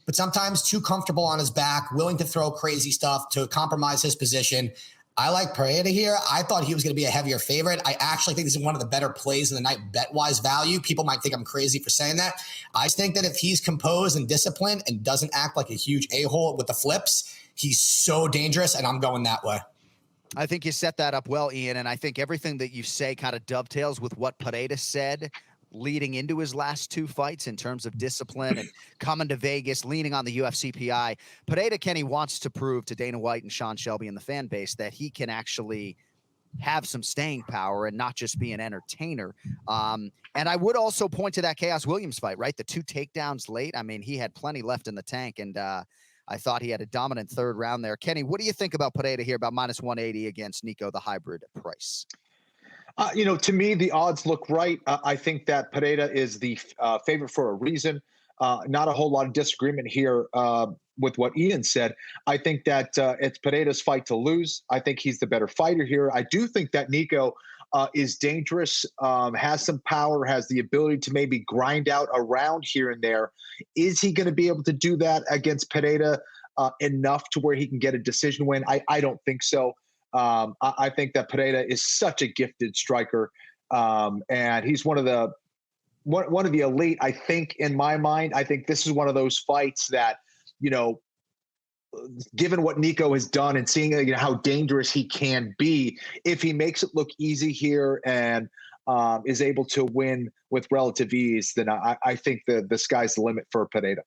but sometimes too comfortable on his back, willing to throw crazy stuff to compromise his position. I like Pereira here. I thought he was going to be a heavier favorite. I actually think this is one of the better plays in the night bet-wise value. People might think I'm crazy for saying that. I think that if he's composed and disciplined and doesn't act like a huge a-hole with the flips, he's so dangerous, and I'm going that way. I think you set that up well, Ian, and I think everything that you say kind of dovetails with what Pereira said leading into his last 2 fights in terms of discipline and coming to Vegas, leaning on the UFC PI. Pereira, Kenny, wants to prove to Dana White and Sean Shelby and the fan base that he can actually have some staying power and not just be an entertainer. And I would also point to that Chaos Williams fight, right? The 2 takedowns late. I mean, he had plenty left in the tank, and I thought he had a dominant 3rd round there. Kenny, what do you think about Pereira here, about minus 180 against Nico, the hybrid Price? To me, the odds look right. I think that Pereira is the favorite for a reason. Not a whole lot of disagreement here with what Ian said. I think that it's Pereira's fight to lose. I think he's the better fighter here. I do think that Nico is dangerous, has some power, has the ability to maybe grind out a round here and there. Is he going to be able to do that against Pereira enough to where he can get a decision win? I don't think so. I think that Pereira is such a gifted striker, and he's one of the elite. I think, in my mind, I think this is one of those fights that, given what Nico has done and seeing how dangerous he can be, if he makes it look easy here and is able to win with relative ease, then I think the sky's the limit for Pereira.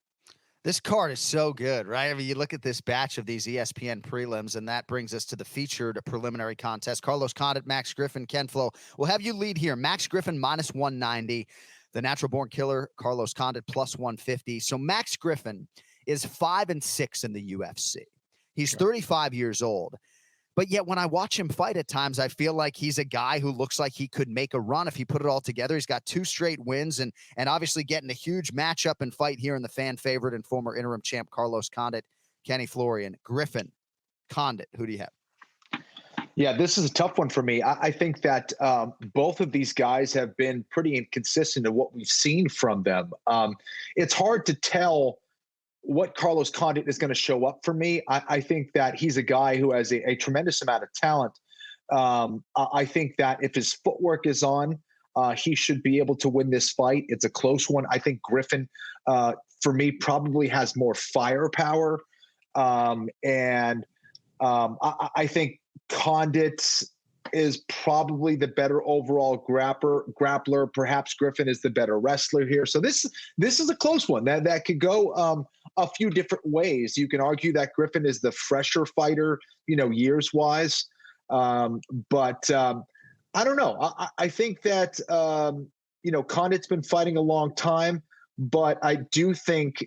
This card is so good, right? I mean, you look at this batch of these ESPN prelims, and that brings us to the featured preliminary contest. Carlos Condit, Max Griffin, Ken-Flo. We'll have you lead here. Max Griffin minus 190. The natural born killer, Carlos Condit, plus 150. So Max Griffin is 5-6 in the UFC. He's 35 years old. But yet when I watch him fight at times, I feel like he's a guy who looks like he could make a run if he put it all together. He's got 2 straight wins and obviously getting a huge matchup and fight here in the fan favorite and former interim champ Carlos Condit, Kenny Florian. Griffin, Condit, who do you have? Yeah, this is a tough one for me. I think that both of these guys have been pretty inconsistent in what we've seen from them. It's hard to tell what Carlos Condit is going to show up for me. I think that he's a guy who has a tremendous amount of talent. I think that if his footwork is on, he should be able to win this fight. It's a close one. I think Griffin, for me, probably has more firepower. I think Condit is probably the better overall grappler. Perhaps Griffin is the better wrestler here. So this is a close one that could go a few different ways. You can argue that Griffin is the fresher fighter, years wise. But I don't know. I think that, Condit's been fighting a long time, but I do think,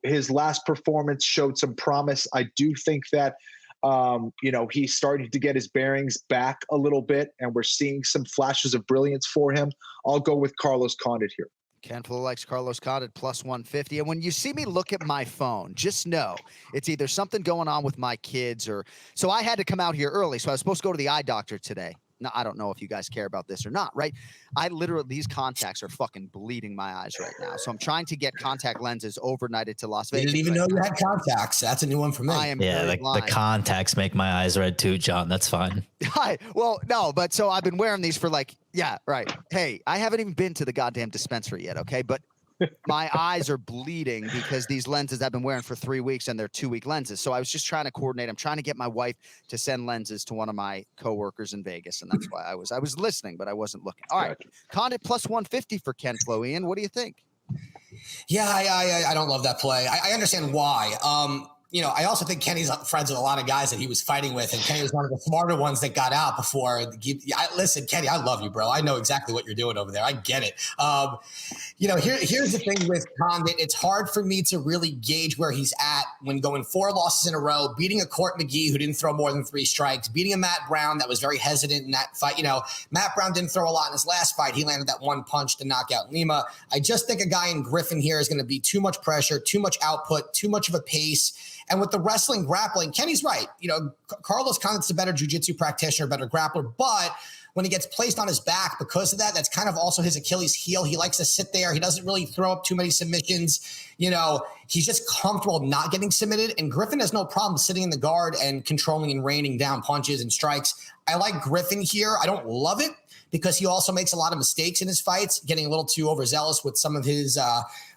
his last performance showed some promise. I do think that, he's starting to get his bearings back a little bit, and we're seeing some flashes of brilliance for him. I'll go with Carlos Condit here. Ken-Flo likes Carlos Condit plus 150. And when you see me look at my phone, just know it's either something going on with my kids so I had to come out here early. So I was supposed to go to the eye doctor today. Now, I don't know if you guys care about this or not, right? These contacts are fucking bleeding my eyes right now. So I'm trying to get contact lenses overnighted to Las Vegas. I didn't even know you had contacts. That's a new one for me. I am the contacts make my eyes red too, John. That's fine. Well, no, but so I've been wearing these for right. Hey, I haven't even been to the goddamn dispensary yet, okay? But my eyes are bleeding because these lenses I've been wearing for 3 weeks, and they're 2-week lenses. So I was just trying to coordinate. I'm trying to get my wife to send lenses to one of my coworkers in Vegas, and that's why I was listening, but I wasn't looking. All right, Condit plus 150 for Ken-Flo. Ian, what do you think? Yeah, I don't love that play. I understand why. I also think Kenny's friends with a lot of guys that he was fighting with, and Kenny was one of the smarter ones that got out before. Listen, Kenny, I love you, bro. I know exactly what you're doing over there. I get it. Here's the thing with Condit. It's hard for me to really gauge where he's at when going 4 losses in a row, beating a Court McGee who didn't throw more than 3 strikes, beating a Matt Brown that was very hesitant in that fight. Matt Brown didn't throw a lot in his last fight. He landed that 1 punch to knock out Lima. I just think a guy in Griffin here is going to be too much pressure, too much output, too much of a pace. And with the wrestling, grappling, Kenny's right. Carlos Condit's a better jiu-jitsu practitioner, better grappler, but when he gets placed on his back because of that, that's kind of also his Achilles heel. He likes to sit there. He doesn't really throw up too many submissions. He's just comfortable not getting submitted. And Griffin has no problem sitting in the guard and controlling and raining down punches and strikes. I like Griffin here. I don't love it because he also makes a lot of mistakes in his fights, getting a little too overzealous with some of his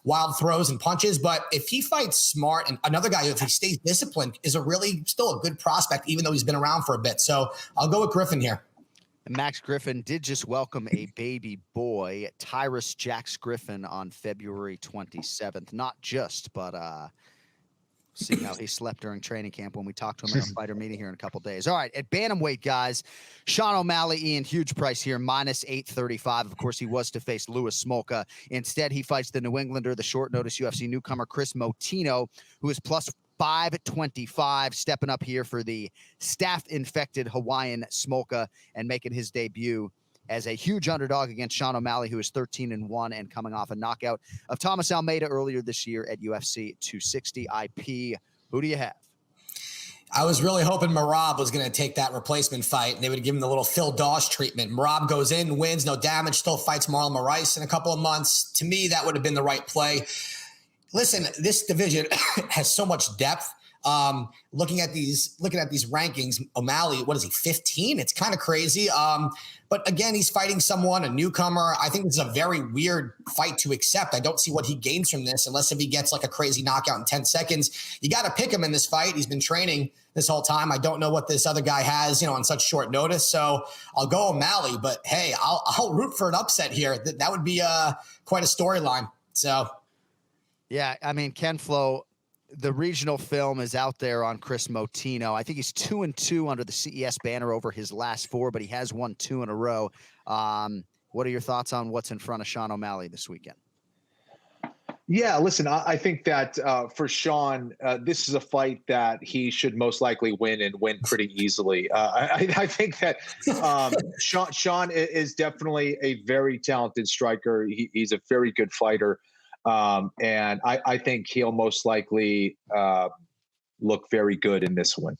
wild throws and punches. But if he fights smart, and another guy, if he stays disciplined, is still a good prospect, even though he's been around for a bit. So I'll go with Griffin here. Max Griffin did just welcome a baby boy, Tyrus Jax Griffin, on February 27th. Not just, but see how he slept during training camp when we talked to him at our fighter meeting here in a couple days. All right, at bantamweight, guys, Sean O'Malley, Ian, huge price here, minus 835. Of course, he was to face Louis Smolka. Instead, he fights the New Englander, the short notice UFC newcomer Chris Motino, who is plus 525, stepping up here for the staph-infected Hawaiian Smolka and making his debut as a huge underdog against Sean O'Malley, who is 13-1 and coming off a knockout of Thomas Almeida earlier this year at UFC 260 IP. Who do you have? I was really hoping Merab was going to take that replacement fight, and they would give him the little Phil Dosh treatment. Merab goes in, wins, no damage, still fights Marlon Moraes in a couple of months. To me, that would have been the right play. Listen, this division has so much depth. Looking at these rankings, O'Malley, what is he, 15? It's kind of crazy. But again, he's fighting someone, a newcomer. I think this is a very weird fight to accept. I don't see what he gains from this, unless if he gets like a crazy knockout in 10 seconds. You got to pick him in this fight. He's been training this whole time. I don't know what this other guy has, on such short notice. So I'll go O'Malley, but hey, I'll root for an upset here. That would be quite a storyline. So. Yeah, I mean, Ken-Flo, the regional film is out there on Chris Motino. I think he's 2-2 under the CES banner over his last 4, but he has won 2 in a row. What are your thoughts on what's in front of Sean O'Malley this weekend? Yeah, listen, I think that for Sean, this is a fight that he should most likely win and win pretty easily. I think that Sean is definitely a very talented striker. He's a very good fighter. And I think he'll most likely look very good in this one.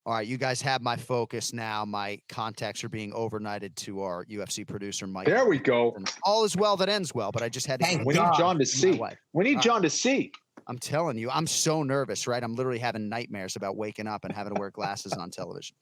All right, you guys have my focus now. My contacts are being overnighted to our UFC producer, Mike. There we go. All is well that ends well, but I just had to. We need John to see. We need John to see. I'm telling you, I'm so nervous, right? I'm literally having nightmares about waking up and having to wear glasses on television.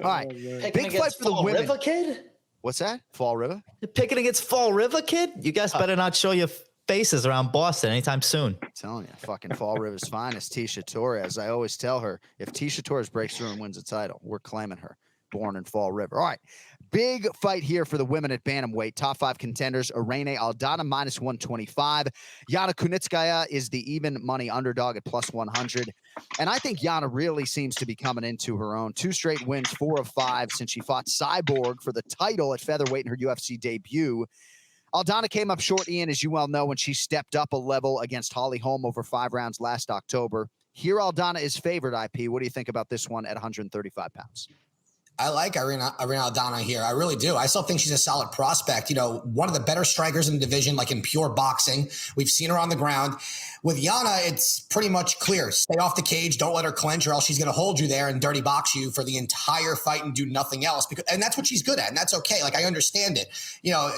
All right, big fight for the women. River Kid? What's that? Fall River? You're picking against Fall River Kid? You guys better not show your faces around Boston anytime soon. I'm telling you, fucking Fall River's finest, Tisha Torres. I always tell her, if Tisha Torres breaks through and wins a title, we're claiming her. Born in Fall River. All right, big fight here for the women at bantamweight. Top 5 contenders: Irene Aldana minus 125. Yana Kunitskaya is the even money underdog at plus 100. And I think Yana really seems to be coming into her own. 2 straight wins, 4 of 5 since she fought Cyborg for the title at featherweight in her UFC debut. Aldana came up short, Ian, as you well know, when she stepped up a level against Holly Holm over 5 rounds last October. Here, Aldana is favored, IP. What do you think about this one at 135 pounds? I like Irene Aldana here. I really do. I still think she's a solid prospect. One of the better strikers in the division, like in pure boxing. We've seen her on the ground. With Yana, it's pretty much clear. Stay off the cage. Don't let her clinch, or else she's going to hold you there and dirty box you for the entire fight and do nothing else. And that's what she's good at, and that's okay. Like, I understand it.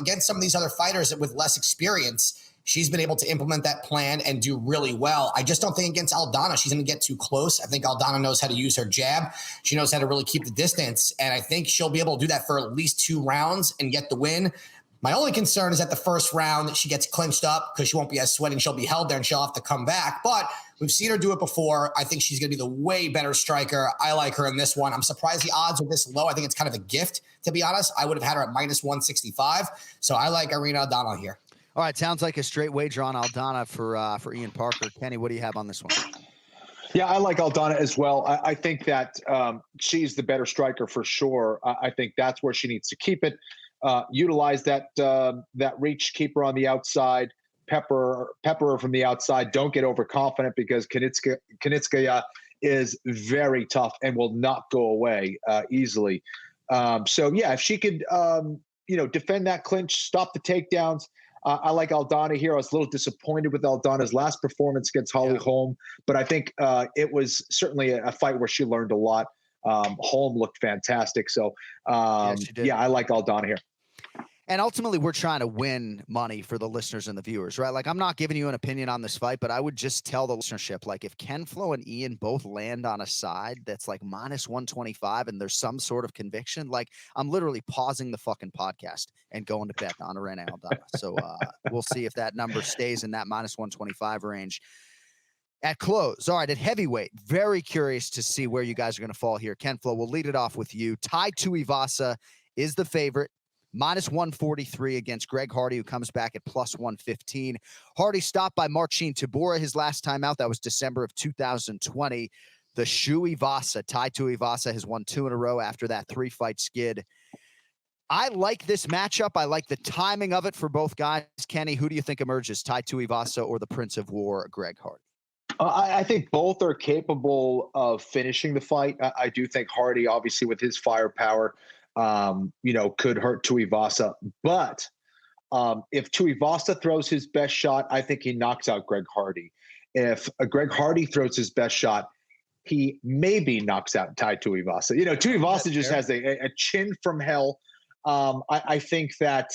Against some of these other fighters with less experience, she's been able to implement that plan and do really well. I just don't think against Aldana she's going to get too close. I think Aldana knows how to use her jab. She knows how to really keep the distance, and I think she'll be able to do that for at least 2 rounds and get the win. My only concern is that the first round she gets clinched up because she won't be as sweaty and she'll be held there and she'll have to come back. But we've seen her do it before. I think she's going to be the way better striker. I like her in this one. I'm surprised the odds are this low. I think it's kind of a gift, to be honest. I would have had her at minus 165. So I like Irene Aldana here. All right, sounds like a straight wager on Aldana for Ian Parker. Kenny, what do you have on this one? Yeah, I like Aldana as well. I think that she's the better striker for sure. I think that's where she needs to keep it. Utilize that reach, keep her on the outside, pepper her from the outside. Don't get overconfident because Kunitskaya is very tough and will not go away easily. So yeah, if she could, defend that clinch, stop the takedowns. I like Aldana here. I was a little disappointed with Aldana's last performance against Holly Holm, but I think it was certainly a fight where she learned a lot. Holm looked fantastic. So, I like Aldana here. And ultimately, we're trying to win money for the listeners and the viewers, right? Like, I'm not giving you an opinion on this fight, but I would just tell the listenership, like, if Ken-Flo and Ian both land on a side that's like minus 125 and there's some sort of conviction, like, I'm literally pausing the fucking podcast and going to bet on Arena Aldana. So we'll see if that number stays in that minus 125 range at close. All right, at heavyweight, very curious to see where you guys are going to fall here. Ken-Flo, we'll lead it off with you. Tai Tuivasa is the favorite. Minus 143 against Greg Hardy, who comes back at plus 115. Hardy stopped by Marcin Tybura his last time out. That was December of 2020. The Tuivasa, Tai Tuivasa, has won 2 in a row after that 3-fight skid. I like this matchup. I like the timing of it for both guys. Kenny, who do you think emerges, Tai Tuivasa or the Prince of War, Greg Hardy? I think both are capable of finishing the fight. I do think Hardy, obviously, with his firepower, could hurt Tuivasa. But if Tuivasa throws his best shot, I think he knocks out Greg Hardy. If Greg Hardy throws his best shot, he maybe knocks out Tai Tuivasa. Tuivasa just has a chin from hell. I think that,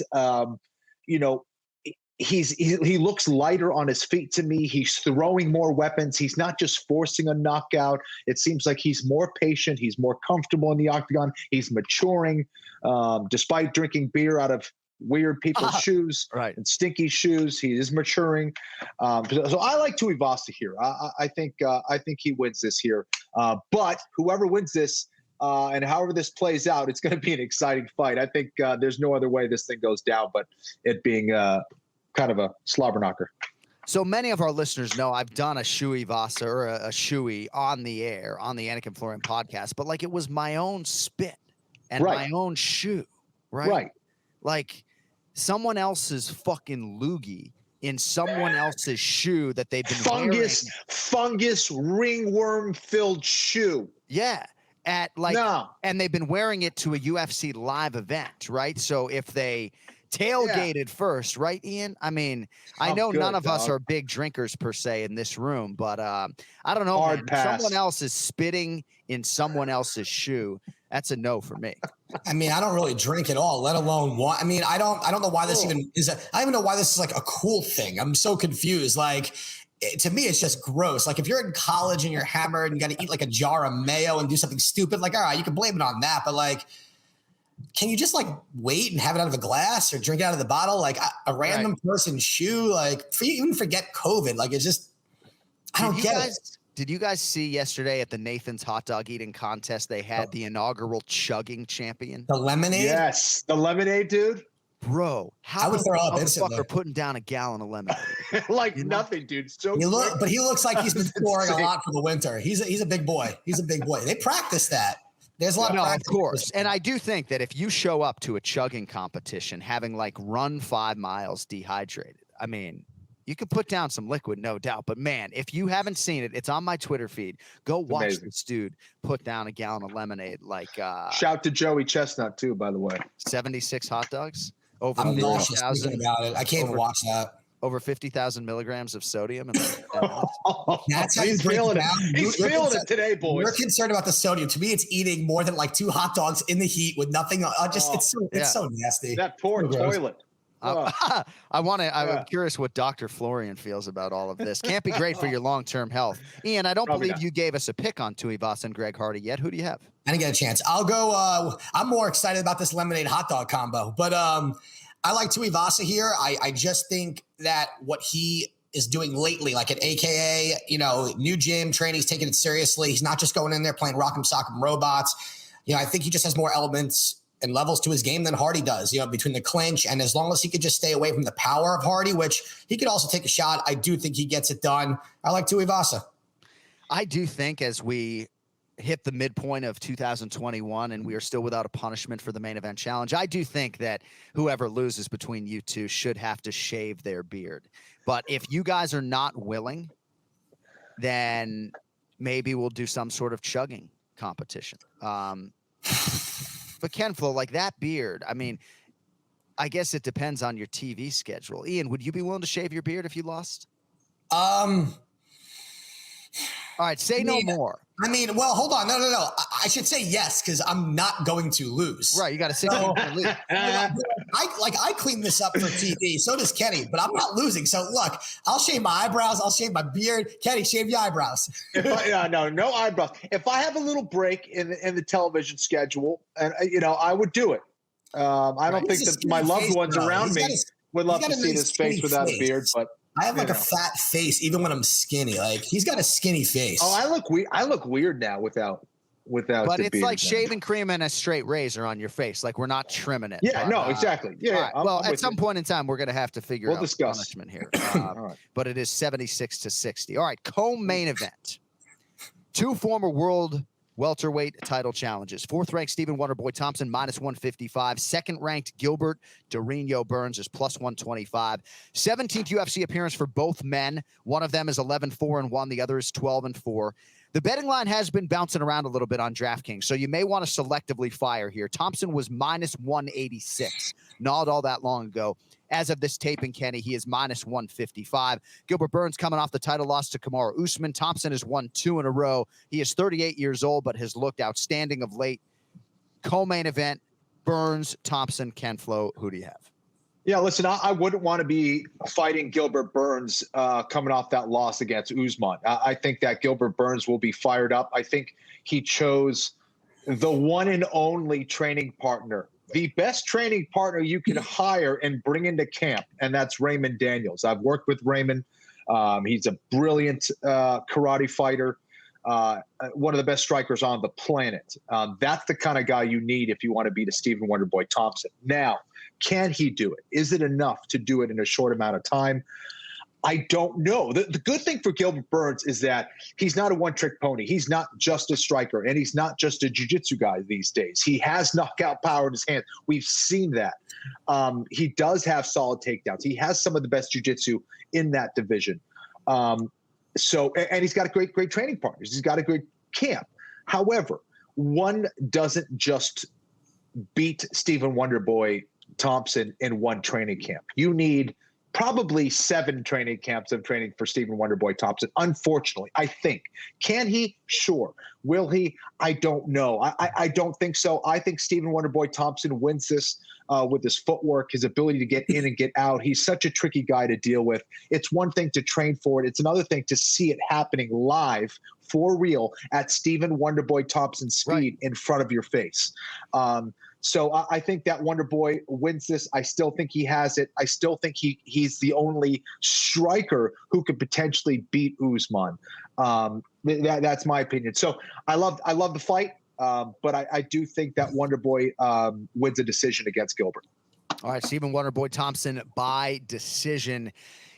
he looks lighter on his feet to me. He's throwing more weapons. He's not just forcing a knockout. It seems like he's more patient. He's more comfortable in the octagon. He's maturing, despite drinking beer out of weird people's shoes and stinky shoes. He is maturing. So I like Tuivasa here. I think he wins this here. But whoever wins this, and however this plays out, it's going to be an exciting fight. I think there's no other way this thing goes down, but it being kind of a slobber knocker. So many of our listeners know I've done a Tuivasa or a shoey on the air on the Anik and Florian podcast, but like it was my own spit and my own shoe, right? Like someone else's fucking loogie in someone else's shoe that they've been fungus ringworm filled shoe. Yeah. And they've been wearing it to a UFC live event, right? So if they tailgated first, right, Ian? I mean, I know none of us are big drinkers per se in this room, but I don't know. Hard pass. Someone else is spitting in someone else's shoe. That's a no for me. I mean, I don't really drink at all, let alone one. I mean, I don't know why this even is. I don't even know why this is like a cool thing. I'm so confused. Like, to me, it's just gross. Like if you're in college and you're hammered and you got to eat like a jar of mayo and do something stupid, like, all right, you can blame it on that. But like, can you just like wait and have it out of a glass or drink it out of the bottle? Like a random person's shoe, like even forget COVID. Like it's just, I don't get it. Did you guys see yesterday at the Nathan's hot dog eating contest, they had the inaugural chugging champion? The lemonade? Yes. The lemonade, dude. Bro, how is the motherfucker putting down a gallon of lemonade? Nothing, dude. So but he looks like he's been scoring a lot for the winter. He's a big boy. He's a big boy. They practice that. There's a lot of practice. Of course. And I do think that if you show up to a chugging competition having like run 5 miles dehydrated, I mean, you could put down some liquid, no doubt. But man, if you haven't seen it, it's on my Twitter feed. Go watch this dude put down a gallon of lemonade. Like shout to Joey Chestnut too, by the way. 76 hot dogs. Over I'm nauseous thinking about it. I can't even watch that. Over 50,000 milligrams of sodium. That's how he's feeling it. He's feeling it today, boys. We're concerned about the sodium. To me, it's eating more than like 2 hot dogs in the heat with nothing. It's so nasty. That poor toilet. I'm curious what Dr. Florian feels about all of this. Can't be great for your long-term health. Ian, I don't believe you gave us a pick on Tuivasa and Greg Hardy yet. Who do you have? I didn't get a chance. I'll go. I'm more excited about this lemonade hot dog combo, but I like Tuivasa here. I just think that what he is doing lately, like at AKA, new gym training, he's taking it seriously. He's not just going in there playing Rock'em Sock'em Robots. I think he just has more elements and levels to his game than Hardy does, between the clinch. And as long as he could just stay away from the power of Hardy, which he could also take a shot, I do think he gets it done. I like Tuivasa. I do think as we hit the midpoint of 2021 and we are still without a punishment for the main event challenge, I do think that whoever loses between you two should have to shave their beard. But if you guys are not willing, then maybe we'll do some sort of chugging competition. But Ken-Flo, like that beard, I mean, I guess it depends on your TV schedule. Ian, would you be willing to shave your beard if you lost? All right, say no more. I mean, well, hold on. No. I should say yes because I'm not going to lose. Right, you got to say no. I clean this up for TV. So does Kenny, but I'm not losing. So look, I'll shave my eyebrows. I'll shave my beard. Kenny, shave your eyebrows. No eyebrows. If I have a little break in the television schedule, and I would do it. I don't think that my loved ones around me would love to see his face without a beard, but. I have like a fat face, even when I'm skinny. Like he's got a skinny face. Oh, I look weird now without. But it's beard like then. shaving cream and a straight razor on your face. Like we're not trimming it. Yeah, no, exactly. Yeah. Right. Well, at some point in time, we're going to have to figure out the punishment here. All right. But it is 76-60. All right, co-main event. Two former world welterweight title challenges. 4th-ranked Stephen Wonderboy Thompson, -155. 2nd-ranked Gilbert Durinho Burns is +125. 17th UFC appearance for both men. One of them is 11-4-1. The other is 12-4. The betting line has been bouncing around a little bit on DraftKings, so you may want to selectively fire here. Thompson was -186 not all that long ago. As of this taping, Kenny, he is -155. Gilbert Burns coming off the title loss to Kamaru Usman. Thompson has won 2 in a row. He is 38 years old, but has looked outstanding of late. Co-main event, Burns, Thompson, Ken-Flo. Who do you have? Yeah, listen, I wouldn't want to be fighting Gilbert Burns coming off that loss against Usman. I think that Gilbert Burns will be fired up. I think he chose the one and only training partner, the best training partner you can hire and bring into camp, and that's Raymond Daniels. I've worked with Raymond. He's a brilliant karate fighter, one of the best strikers on the planet. That's the kind of guy you need if you want to beat a Stephen Wonderboy Thompson. Now, can he do it? Is it enough to do it in a short amount of time? I don't know. The good thing for Gilbert Burns is that he's not a one-trick pony. He's not just a striker, and he's not just a jiu-jitsu guy these days. He has knockout power in his hands. We've seen that. He does have solid takedowns. He has some of the best jiu-jitsu in that division. And he's got great training partners. He's got a great camp. However, one doesn't just beat Stephen Wonderboy Thompson in one training camp. You need probably 7 training camps of training for Stephen Wonderboy Thompson. Unfortunately, I think. Can he? Sure. Will he? I don't know. I don't think so. I think Stephen Wonderboy Thompson wins this with his footwork, his ability to get in and get out. He's such a tricky guy to deal with. It's one thing to train for it. It's another thing to see it happening live for real at Stephen Wonderboy Thompson's speed in front of your face. So I think that Wonderboy wins this. I still think he has it. I still think he's the only striker who could potentially beat Usman. That's my opinion. So I love the fight, but I do think that Wonderboy wins a decision against Gilbert. All right, Stephen Wonderboy Thompson by decision.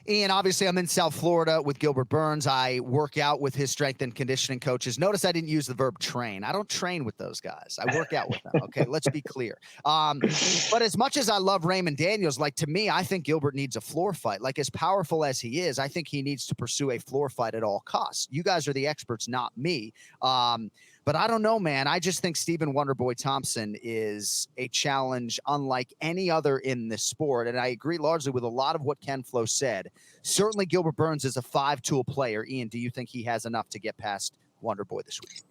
Ian, obviously, I'm in South Florida with Gilbert Burns. I work out with his strength and conditioning coaches. Notice I didn't use the verb train. I don't train with those guys. I work out with them. Okay, let's be clear. But as much as I love Raymond Daniels, like to me, I think Gilbert needs a floor fight. Like as powerful as he is, I think he needs to pursue a floor fight at all costs. You guys are the experts, not me. But I don't know, man. I just think Stephen Wonderboy Thompson is a challenge unlike any other in this sport. And I agree largely with a lot of what Ken-Flo said. Certainly Gilbert Burns is a 5-tool player. Ian, do you think he has enough to get past Wonderboy this week?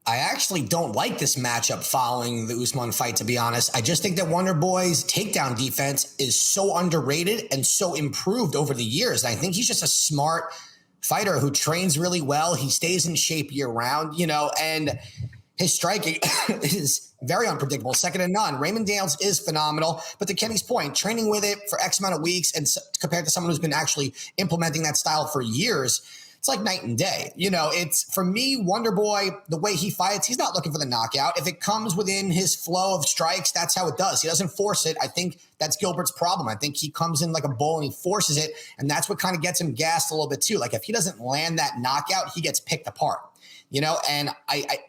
I actually don't like this matchup following the Usman fight, to be honest. I just think that Wonderboy's takedown defense is so underrated and so improved over the years. And I think he's just a smart fighter who trains really well. He stays in shape year round, and his striking is very unpredictable, second to none. Raymond Daniels is phenomenal, but to Kenny's point, training with it for X amount of weeks and compared to someone who's been actually implementing that style for years, it's like night and day. It's for me, Wonder Boy, the way he fights, he's not looking for the knockout. If it comes within his flow of strikes, that's how it does. He doesn't force it. I think that's Gilbert's problem. I think he comes in like a bull and he forces it. And that's what kind of gets him gassed a little bit too. Like if he doesn't land that knockout, he gets picked apart. And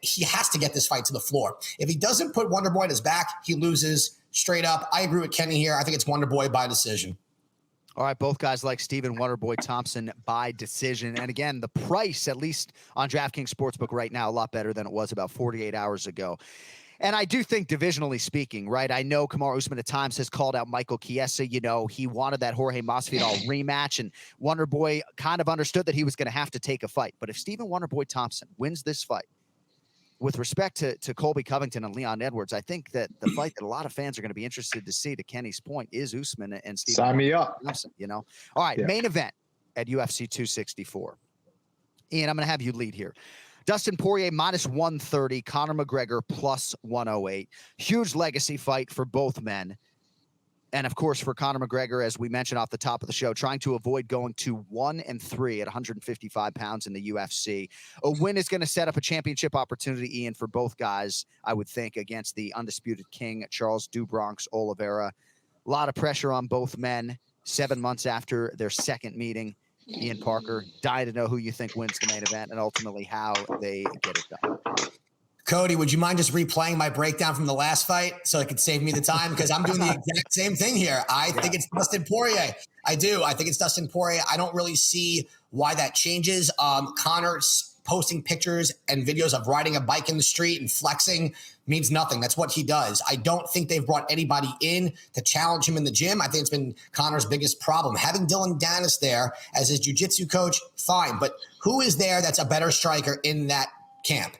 he has to get this fight to the floor. If he doesn't put Wonder Boy on his back, he loses straight up. I agree with Kenny here. I think it's Wonder Boy by decision. All right, both guys like Stephen Wonderboy Thompson by decision. And again, the price, at least on DraftKings Sportsbook right now, a lot better than it was about 48 hours ago. And I do think divisionally speaking, right, I know Kamaru Usman at times has called out Michael Chiesa. He wanted that Jorge Masvidal rematch, and Wonderboy kind of understood that he was going to have to take a fight. But if Stephen Wonderboy Thompson wins this fight, with respect to Colby Covington and Leon Edwards, I think that the fight that a lot of fans are going to be interested to see, to Kenny's point, is Usman and Stephen. Sign me up. Thompson, All right, Main event at UFC 264. Ian, I'm going to have you lead here. Dustin Poirier minus 130, Conor McGregor plus 108. Huge legacy fight for both men. And of course, for Conor McGregor, as we mentioned off the top of the show, trying to avoid going to 1-3 at 155 pounds in the UFC. A win is going to set up a championship opportunity, Ian, for both guys, I would think, against the undisputed king, Charles do Bronx Oliveira. A lot of pressure on both men 7 months after their second meeting. Ian Parker, dying to know who you think wins the main event and ultimately how they get it done. Cody, would you mind just replaying my breakdown from the last fight so it could save me the time? Because I'm doing the exact same thing here. I think it's Dustin Poirier. I do. I think it's Dustin Poirier. I don't really see why that changes. Conor's posting pictures and videos of riding a bike in the street and flexing means nothing. That's what he does. I don't think they've brought anybody in to challenge him in the gym. I think it's been Conor's biggest problem. Having Dylan Dennis there as his jiu-jitsu coach, fine. But who is there that's a better striker in that camp?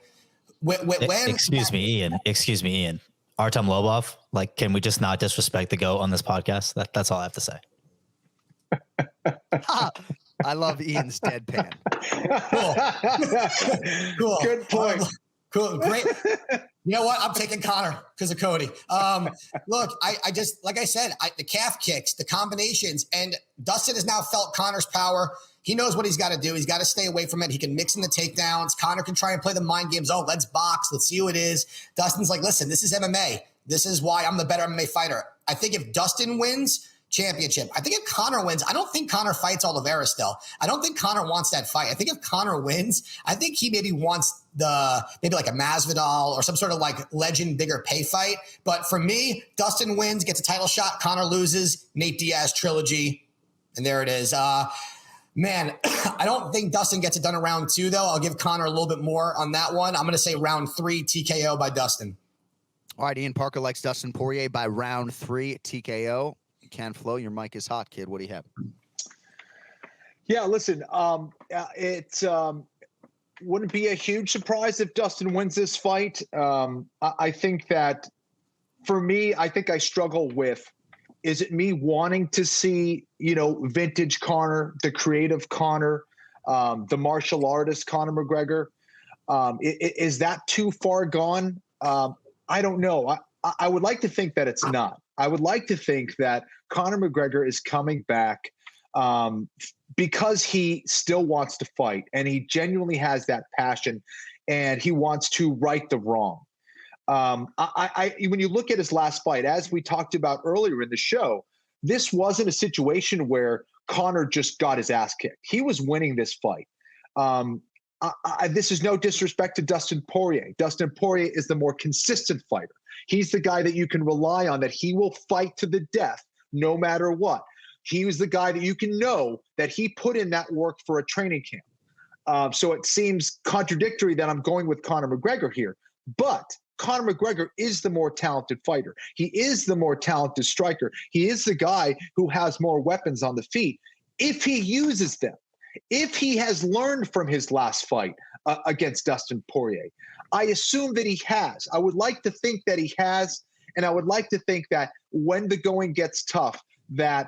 Excuse me, Ian. Artem Lobov, can we just not disrespect the GOAT on this podcast? That's all I have to say. I love Ian's deadpan. Cool. Good point. Cool. Great. You know what? I'm taking Conor because of Cody. Look, I just, like I said, the calf kicks, the combinations, and Dustin has now felt Conor's power. He knows what he's got to do. He's got to stay away from it. He can mix in the takedowns. Conor can try and play the mind games. Oh, let's box. Let's see who it is. Dustin's like, listen, this is MMA. This is why I'm the better MMA fighter. I think if Dustin wins, championship. I think if Conor wins, I don't think Conor fights Oliveira still. I don't think Conor wants that fight. I think if Conor wins, I think he maybe wants maybe like a Masvidal or some sort of legend bigger pay fight. But for me, Dustin wins, gets a title shot. Conor loses, Nate Diaz trilogy. And there it is. Man, I don't think Dustin gets it done in round 2, though. I'll give Conor a little bit more on that one. I'm going to say round 3 TKO by Dustin. All right, Ian Parker likes Dustin Poirier by round 3 TKO. Ken-Flo, your mic is hot, kid. What do you have? Yeah, listen, it wouldn't be a huge surprise if Dustin wins this fight. I think that for me, I think I struggle with, is it me wanting to see, vintage Conor, the creative Conor, the martial artist Conor McGregor? Is that too far gone? I don't know. I would like to think that it's not. I would like to think that Conor McGregor is coming back because he still wants to fight and he genuinely has that passion and he wants to right the wrong. When you look at his last fight, as we talked about earlier in the show, this wasn't a situation where Conor just got his ass kicked. He was winning this fight. This is no disrespect to Dustin Poirier. Dustin Poirier is the more consistent fighter. He's the guy that you can rely on, that he will fight to the death no matter what. He was the guy that you can know that he put in that work for a training camp. So it seems contradictory that I'm going with Conor McGregor here. But Conor McGregor is the more talented fighter. He is the more talented striker. He is the guy who has more weapons on the feet if he uses them. If he has learned from his last fight against Dustin Poirier. I assume that he has. I would like to think that he has, and I would like to think that when the going gets tough, that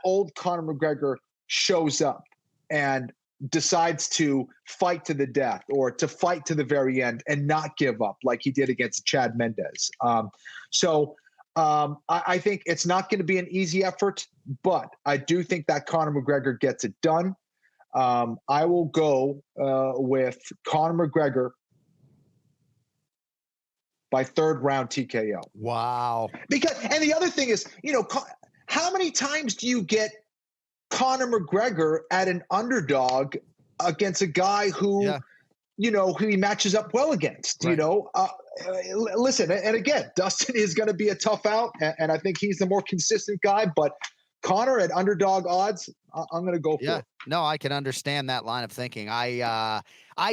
old Conor McGregor shows up and decides to fight to the death or to fight to the very end and not give up like he did against Chad Mendes. I think it's not going to be an easy effort, but I do think that Conor McGregor gets it done. I will go with Conor McGregor by third round TKO. Wow. And the other thing is, how many times do you get Conor McGregor at an underdog against a guy who, who he matches up well against, Right. Listen, and again, Dustin is going to be a tough out, and I think he's the more consistent guy, but Conor at underdog odds, I'm going to go for it. No, I can understand that line of thinking. I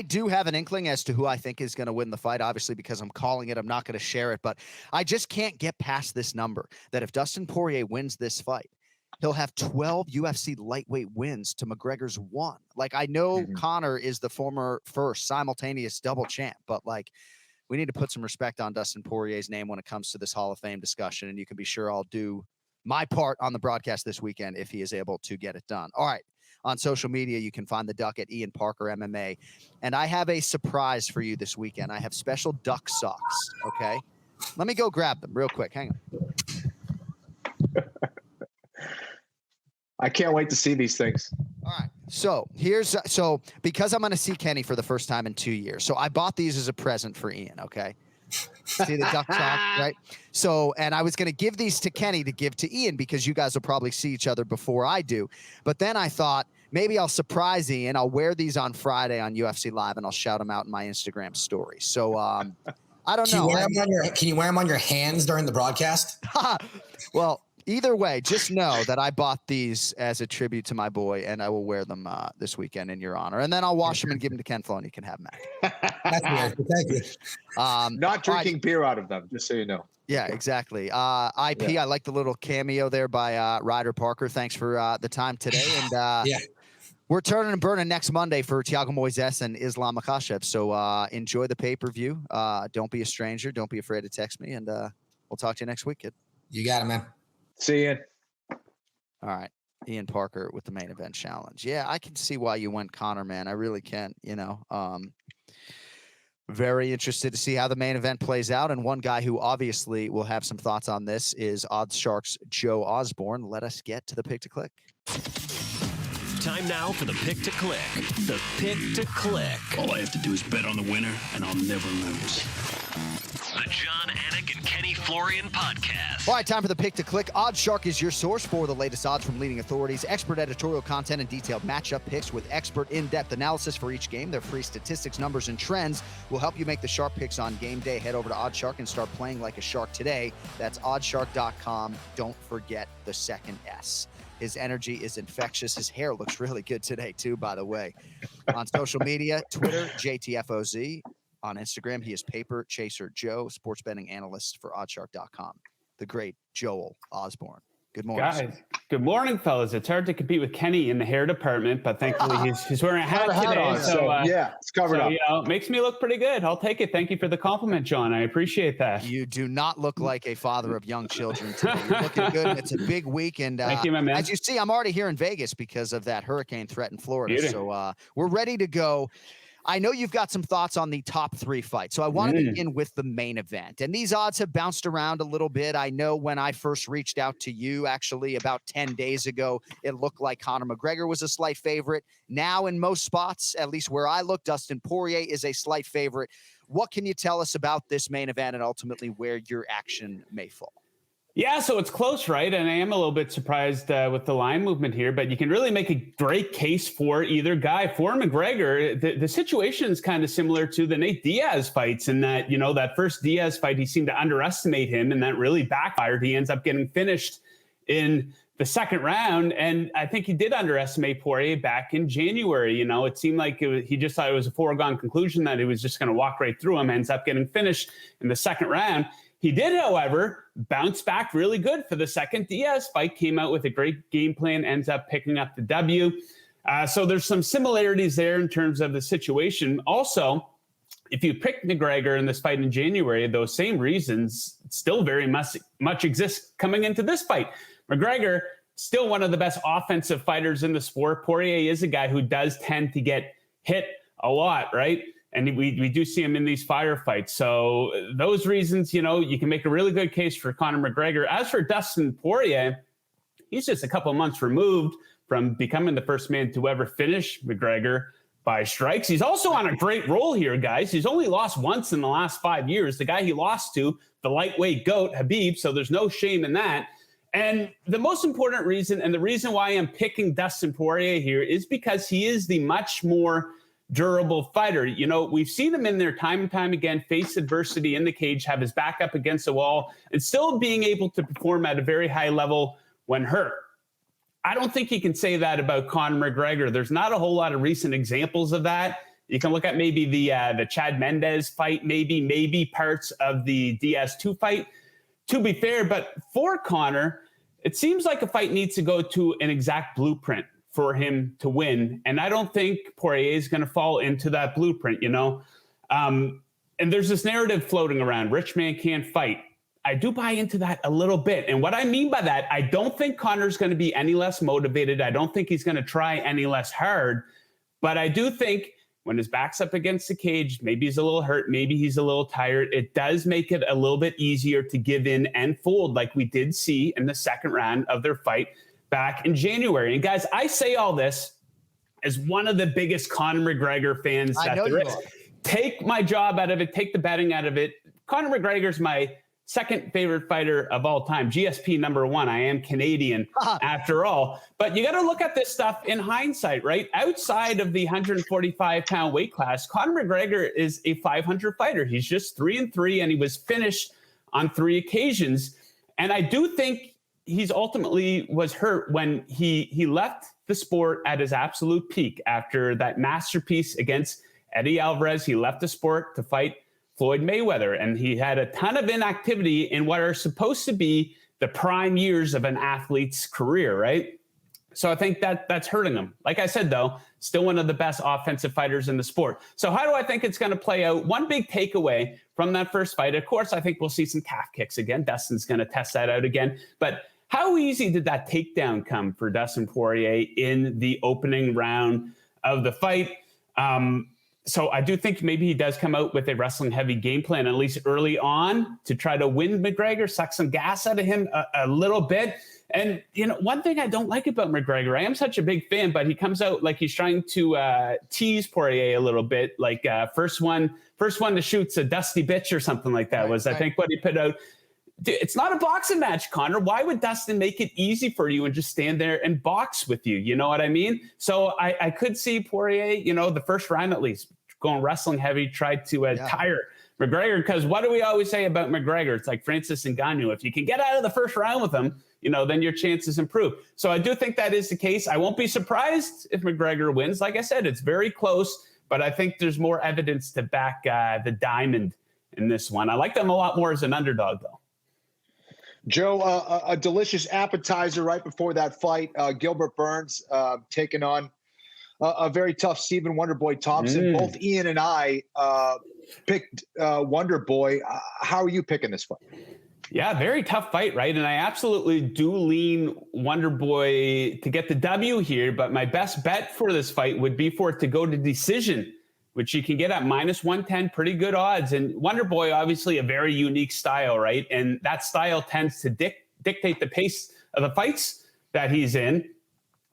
do have an inkling as to who I think is going to win the fight, obviously, because I'm calling it. I'm not going to share it, but I just can't get past this number that if Dustin Poirier wins this fight, he'll have 12 UFC lightweight wins to McGregor's 1. Like, I know Conor is the former first simultaneous double champ, but like, we need to put some respect on Dustin Poirier's name when it comes to this Hall of Fame discussion. And you can be sure I'll do my part on the broadcast this weekend if he is able to get it done. All right. On social media, you can find the Duck at Ian Parker MMA. And I have a surprise for you this weekend. I have special Duck socks. Okay. Let me go grab them real quick. Hang on. I can't wait to see these things. All right. So because I'm going to see Kenny for the first time in 2 years. So I bought these as a present for Ian. Okay. See the Duck sock, right? So, and I was going to give these to Kenny to give to Ian because you guys will probably see each other before I do. But then I thought maybe I'll surprise Ian. I'll wear these on Friday on UFC Live and I'll shout them out in my Instagram story. So, I don't know. Can you wear them on your hands during the broadcast? Well, either way, just know that I bought these as a tribute to my boy, and I will wear them this weekend in your honor. And then I'll wash them and give them to Ken-Flo, and you can have them back. That's weird. Thank you. Not drinking beer out of them, just so you know. Yeah, exactly. IP, I like the little cameo there by Ryder Parker. Thanks for the time today. And we're turning and burning next Monday for Thiago Moises and Islam Makhachev. So enjoy the pay-per-view. Don't be a stranger. Don't be afraid to text me, and we'll talk to you next week, kid. You got it, man. See you. All right. Ian Parker with the main event challenge. Yeah, I can see why you went Conor, man. I really can, very interested to see how the main event plays out. And one guy who obviously will have some thoughts on this is Odds Shark's Joe Osborne. Let us get to the pick to click. Time now for the pick to click. The pick to click. All I have to do is bet on the winner, and I'll never lose. The Jon Anik and Kenny Florian podcast. All right, time for the pick to click. Odds Shark is your source for the latest odds from leading authorities, expert editorial content, and detailed matchup picks with expert in-depth analysis for each game. Their free statistics, numbers, and trends will help you make the sharp picks on game day. Head over to Odds Shark and start playing like a shark today. That's oddshark.com. Don't forget the second S. His energy is infectious. His hair looks really good today, too, by the way. On social media, Twitter, JTFOZ. On Instagram, he is Paper Chaser Joe, sports betting analyst for oddshark.com. The great Joel Osborne. Good morning. Guys, good morning, fellas. It's hard to compete with Kenny in the hair department, but thankfully he's wearing a hat today. So it's covered up. Makes me look pretty good. I'll take it. Thank you for the compliment, John. I appreciate that. You do not look like a father of young children today. You're looking good. It's a big week. And thank you, my man. As you see, I'm already here in Vegas because of that hurricane threat in Florida. Beautiful. So we're ready to go. I know you've got some thoughts on the top 3 fights. So I want to begin with the main event. And these odds have bounced around a little bit. I know when I first reached out to you, actually about 10 days ago, it looked like Conor McGregor was a slight favorite. Now in most spots, at least where I look, Dustin Poirier is a slight favorite. What can you tell us about this main event and ultimately where your action may fall? Yeah, so it's close, right? And I am a little bit surprised with the line movement here, but you can really make a great case for either guy. For McGregor, the situation is kind of similar to the Nate Diaz fights in that, that first Diaz fight, he seemed to underestimate him, and that really backfired. He ends up getting finished in the second round, and I think he did underestimate Poirier back in January. It seemed like he just thought it was a foregone conclusion that he was just going to walk right through him, ends up getting finished in the second round. He did, however, bounce back really good for the second Diaz fight, came out with a great game plan, ends up picking up the W. So there's some similarities there in terms of the situation. Also, if you picked McGregor in this fight in January, those same reasons still very much exist coming into this fight. McGregor, still one of the best offensive fighters in the sport. Poirier is a guy who does tend to get hit a lot, right? And we do see him in these firefights. So those reasons, you can make a really good case for Conor McGregor. As for Dustin Poirier, he's just a couple of months removed from becoming the first man to ever finish McGregor by strikes. He's also on a great roll here, guys. He's only lost once in the last 5 years. The guy he lost to, the lightweight GOAT, Khabib, so there's no shame in that. And the most important reason, and the reason why I'm picking Dustin Poirier here, is because he is the much more durable fighter. You know, we've seen him in there time and time again, face adversity in the cage, have his back up against the wall, and still being able to perform at a very high level when hurt. I don't think you can say that about Conor McGregor. There's not a whole lot of recent examples of that. You can look at maybe the Chad Mendes fight, maybe parts of the Diaz-2 fight, to be fair. But for Conor, it seems like a fight needs to go to an exact blueprint for him to win. And I don't think Poirier is going to fall into that blueprint, you know. And there's this narrative floating around, rich man can't fight. I do buy into that a little bit. And what I mean by that, I don't think Conor's going to be any less motivated. I don't think he's going to try any less hard. But I do think when his back's up against the cage, maybe he's a little hurt, maybe he's a little tired, it does make it a little bit easier to give in and fold, like we did see in the second round of their fight back in January. And guys, I say all this as one of the biggest Conor McGregor fans that there is. Take my job out of it, take the betting out of it. Conor McGregor's my second favorite fighter of all time, GSP number one. I am Canadian after all. But you got to look at this stuff in hindsight, right? Outside of the 145-pound weight class, Conor McGregor is a 500 fighter. He's just 3-3, and he was finished on 3 occasions. And I do think he's ultimately was hurt when he left the sport at his absolute peak after that masterpiece against Eddie Alvarez. He left the sport to fight Floyd Mayweather, and he had a ton of inactivity in what are supposed to be the prime years of an athlete's career, right? So I think that's hurting him. Like I said, though, still one of the best offensive fighters in the sport. So how do I think it's going to play out? One big takeaway from that first fight, of course, I think we'll see some calf kicks again. Dustin's going to test that out again. But how easy did that takedown come for Dustin Poirier in the opening round of the fight? So I do think maybe he does come out with a wrestling heavy game plan, at least early on, to try to win McGregor, suck some gas out of him a little bit. And, you know, one thing I don't like about McGregor, I am such a big fan, but he comes out like he's trying to tease Poirier a little bit, like first one to shoot's a dusty bitch or something like that I think what he put out. Dude, it's not a boxing match, Conor. Why would Dustin make it easy for you and just stand there and box with you? You know what I mean? So I could see Poirier, you know, the first round at least, going wrestling heavy, tried to tire McGregor. Because what do we always say about McGregor? It's like Francis Ngannou. If you can get out of the first round with him, you know, then your chances improve. So I do think that is the case. I won't be surprised if McGregor wins. Like I said, it's very close, but I think there's more evidence to back the diamond in this one. I like them a lot more as an underdog, though. Joe, a delicious appetizer right before that fight. Gilbert Burns taking on a very tough Stephen Wonderboy Thompson. Both Ian and I picked Wonderboy. How are you picking this fight? Yeah, very tough fight, right? And I absolutely do lean Wonderboy to get the W here, but my best bet for this fight would be for it to go to decision, which you can get at -110, pretty good odds. And Wonderboy, obviously a very unique style, right? And that style tends to dictate the pace of the fights that he's in.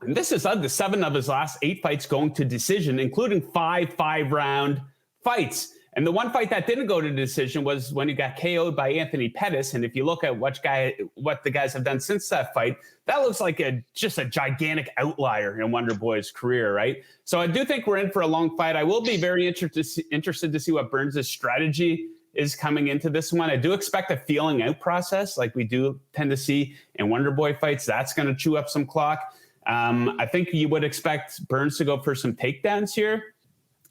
And this is the 7 of his last 8 fights going to decision, including 5 5-round fights. And the one fight that didn't go to decision was when he got KO'd by Anthony Pettis. And if you look at what the guys have done since that fight, that looks like just a gigantic outlier in Wonderboy's career, right? So I do think we're in for a long fight. I will be very interested to see what Burns' strategy is coming into this one. I do expect a feeling out process like we do tend to see in Wonderboy fights. That's going to chew up some clock. I think you would expect Burns to go for some takedowns here.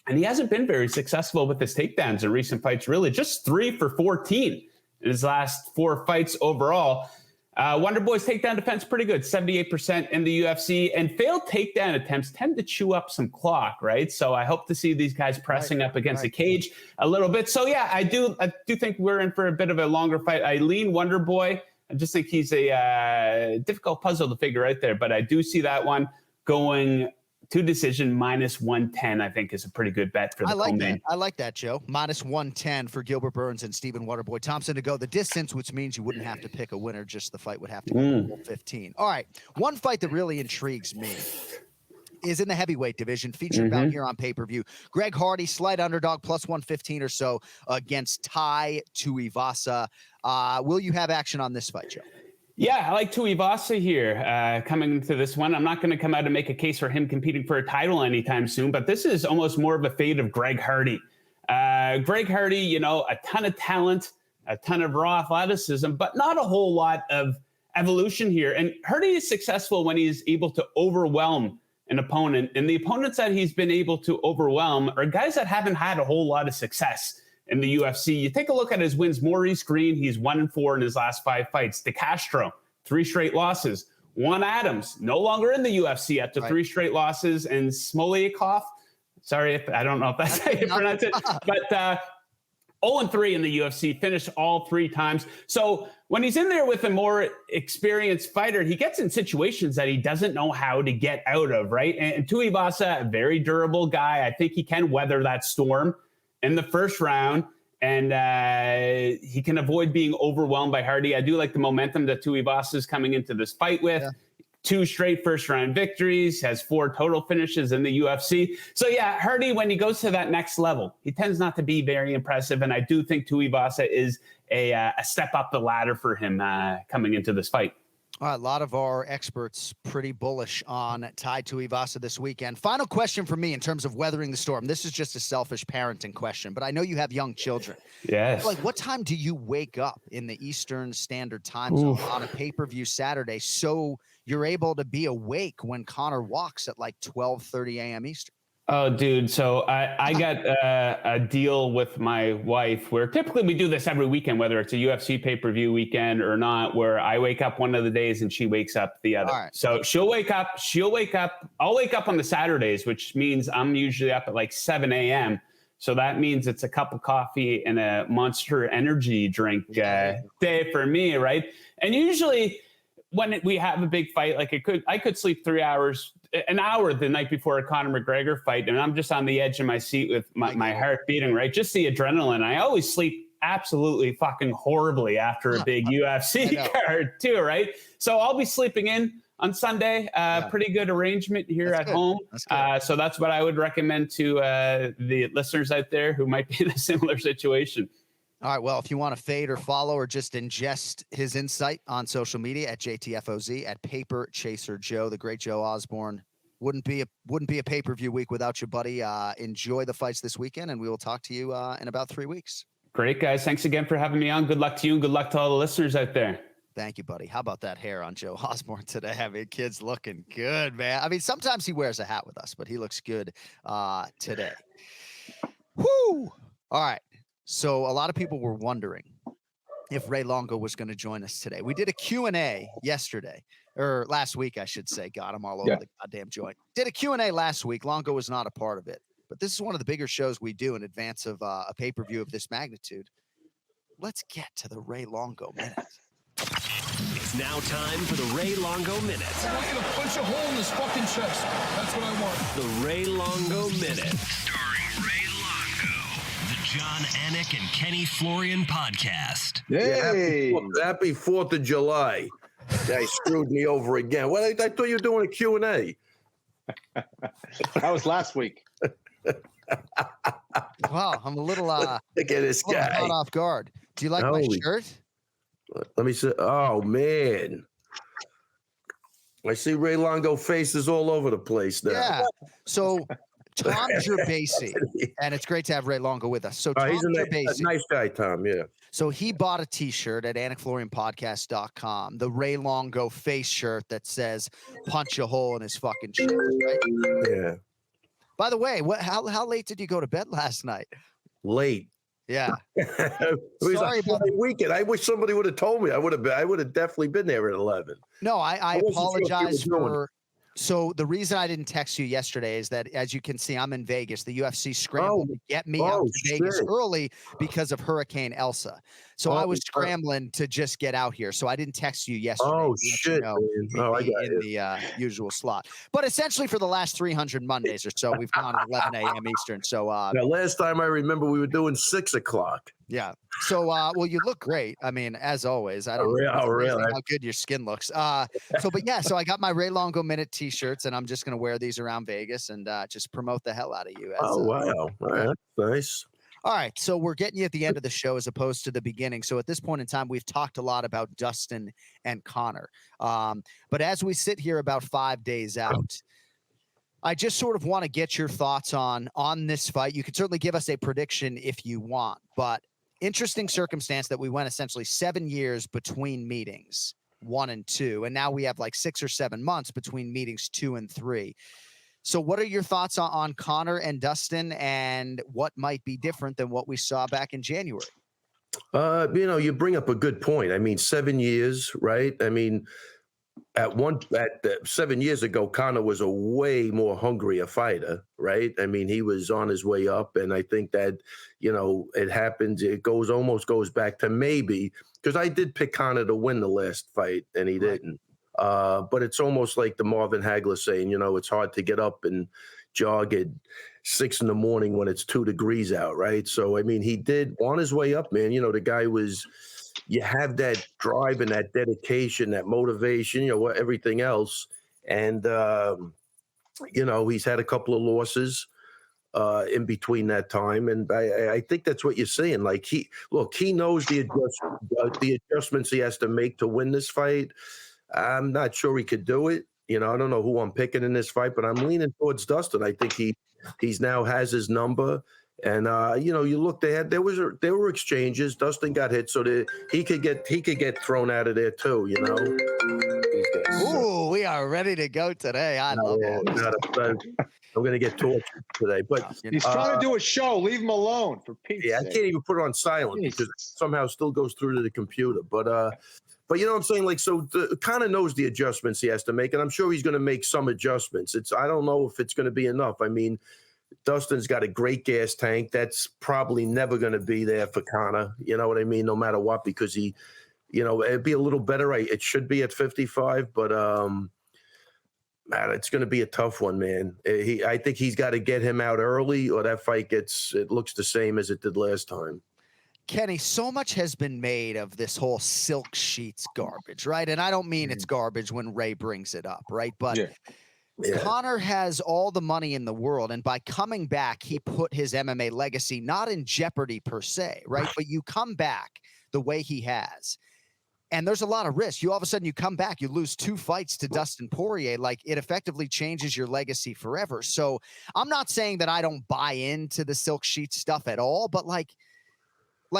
And he hasn't been very successful with his takedowns in recent fights, really. Just 3 for 14 in his last 4 fights overall. Wonderboy's takedown defense pretty good, 78% in the UFC. And failed takedown attempts tend to chew up some clock, right? So I hope to see these guys pressing up against the cage a little bit. So, yeah, I do think we're in for a bit of a longer fight. I lean Wonderboy. I just think he's a difficult puzzle to figure out there. But I do see that one going 2 decision minus 110, I think, is a pretty good bet for the co-main. I like that, Joe. Minus 110 for Gilbert Burns and Stephen Waterboy Thompson to go the distance, which means you wouldn't have to pick a winner. Just the fight would have to go 15. All right. One fight that really intrigues me is in the heavyweight division, featured bout here on pay-per-view. Greg Hardy, slight underdog, plus 115 or so against Tai Tuivasa. Will you have action on this fight, Joe? Yeah, I like Tuivasa here coming into this one. I'm not going to come out and make a case for him competing for a title anytime soon, but this is almost more of a fate of Greg Hardy. Greg Hardy, you know, a ton of talent, a ton of raw athleticism, but not a whole lot of evolution here. And Hardy is successful when he's able to overwhelm an opponent. And the opponents that he's been able to overwhelm are guys that haven't had a whole lot of success in the UFC. You take a look at his wins. Maurice Green, he's 1-4 in his last 5 fights. De Castro, 3 straight losses. Juan Adams, no longer in the UFC after 3 straight losses. And Smoliakov, sorry, I don't know if that's how you pronounce it, but 0-3 in the UFC, finished all 3 times. So when he's in there with a more experienced fighter, he gets in situations that he doesn't know how to get out of, right? And Tuivasa, a very durable guy. I think he can weather that storm in the first round, and he can avoid being overwhelmed by Hardy. I do like the momentum that Tuivasa is coming into this fight with. 2 straight first-round victories, has 4 total finishes in the UFC. So, yeah, Hardy, when he goes to that next level, he tends not to be very impressive, and I do think Tuivasa is a step up the ladder for him coming into this fight. All right, a lot of our experts pretty bullish on Tai Tuivasa this weekend. Final question for me in terms of weathering the storm. This is just a selfish parenting question, but I know you have young children. Yes. Like, what time do you wake up in the Eastern Standard Time zone on a pay-per-view Saturday so you're able to be awake when Conor walks at like 12:30 a.m. Eastern? Oh, dude. So I got a deal with my wife where typically we do this every weekend, whether it's a UFC pay-per-view weekend or not, where I wake up one of the days and she wakes up the other. Right. So she'll wake up. I'll wake up on the Saturdays, which means I'm usually up at like 7 a.m. So that means it's a cup of coffee and a Monster Energy drink day for me, right? And usually when we have a big fight, like I could sleep 3 hours, an hour the night before a Conor McGregor fight, and I'm just on the edge of my seat with my heart beating, right? Just the adrenaline. I always sleep absolutely fucking horribly after a big UFC card too, right? So I'll be sleeping in on Sunday. Pretty good arrangement here at home. So that's what I would recommend to the listeners out there who might be in a similar situation. All right, well, if you want to fade or follow or just ingest his insight on social media at JTFOZ, at Paper Chaser Joe, the great Joe Osborne. Wouldn't be a pay-per-view week without you, buddy. Enjoy the fights this weekend, and we will talk to you in about 3 weeks. Great, guys. Thanks again for having me on. Good luck to you, and good luck to all the listeners out there. Thank you, buddy. How about that hair on Joe Osborne today? I mean, kid's looking good, man. I mean, sometimes he wears a hat with us, but he looks good today. Whoo! All right. So a lot of people were wondering if Ray Longo was going to join us today. We did a Q&A yesterday, or last week, I should say. God, I'm all over the goddamn joint. Did a Q&A last week. Longo was not a part of it. But this is one of the bigger shows we do in advance of a pay-per-view of this magnitude. Let's get to the Ray Longo Minute. It's now time for the Ray Longo Minute. I want you to punch a hole in his fucking chest. That's what I want. The Ray Longo Minute. Starring Ray Longo. The Jon Anik and Kenny Florian Podcast. Yay! Happy 4th of July. They screwed me over again. Well, I thought you were doing a Q&A. That was last week. Wow, I'm a little look at this guy. Caught off guard. Do you like my shirt? Let me see. Oh man, I see Ray Longo faces all over the place now. Yeah. So Tom Gerbasi, and it's great to have Ray Longo with us. So Tom he's Gerbasi, a nice guy, Tom. Yeah. So he bought a T-shirt at AnikFlorianPodcast.com, the Ray Longo face shirt that says "punch a hole in his fucking chest." Right? Yeah. By the way, how late did you go to bed last night? Late. Yeah. It was a Friday weekend. I wish somebody would have told me. I would have definitely been there at 11. No, I apologize So the reason I didn't text you yesterday is that, as you can see, I'm in Vegas. The UFC scrambled to get me out to Vegas early because of Hurricane Elsa. So I was scrambling to just get out here. So I didn't text you yesterday. Oh, shit, man. I got in the usual slot. But essentially for the last 300 Mondays or so, we've gone at 11 a.m. Eastern. So now, last time I remember we were doing 6 o'clock. Yeah. So, well, you look great. I mean, as always, I don't know how good your skin looks. So I got my Ray Longo Minute t-shirts, and I'm just going to wear these around Vegas and just promote the hell out of you. Wow. All right. That's nice. All right. So we're getting you at the end of the show as opposed to the beginning. So at this point in time, we've talked a lot about Dustin and Conor. But as we sit here about 5 days out, I just sort of want to get your thoughts on this fight. You could certainly give us a prediction if you want, but interesting circumstance that we went essentially 7 years between meetings 1 and 2, and now we have like 6 or 7 months between meetings 2 and 3. So what are your thoughts on Conor and Dustin, and what might be different than what we saw back in January? You bring up a good point. I mean, 7 years, right? I mean, at 7 years ago, Conor was a way more hungrier fighter, right? I mean, he was on his way up, and I think that, it happens. It almost goes back to maybe, because I did pick Conor to win the last fight, and he didn't. But it's almost like the Marvin Hagler saying, it's hard to get up and jog at 6 a.m. when it's 2 degrees out, right? So, I mean, he did on his way up, man. The guy was. You have that drive and that dedication, that motivation, everything else. And, he's had a couple of losses in between that time. And I think that's what you're saying. Like, he knows the adjustments he has to make to win this fight. I'm not sure he could do it. I don't know who I'm picking in this fight, but I'm leaning towards Dustin. I think he's now has his number. And you look, there were exchanges. Dustin got hit, so that he could get thrown out of there too. Ooh, we are ready to go today. I love it. I'm going to get tortured today, but he's trying to do a show. Leave him alone, for Pete's sake. I can't even put it on silent because it somehow still goes through to the computer. But you know what I'm saying? Like, so Conor knows the adjustments he has to make, and I'm sure he's going to make some adjustments. I don't know if it's going to be enough. I mean, Dustin's got a great gas tank. That's probably never going to be there for Conor. You know what I mean? No matter what, because he, it'd be a little better. It should be at 55, but man, it's going to be a tough one, man. I think he's got to get him out early, or that fight it looks the same as it did last time. Kenny, so much has been made of this whole silk sheets garbage, right? And I don't mean it's garbage when Ray brings it up, right? But Conor has all the money in the world, and by coming back, he put his MMA legacy not in jeopardy per se, right? But you come back the way he has, and there's a lot of risk. You all of a sudden you come back, you lose 2 fights to Dustin Poirier, like it effectively changes your legacy forever. So I'm not saying that I don't buy into the silk sheet stuff at all, but like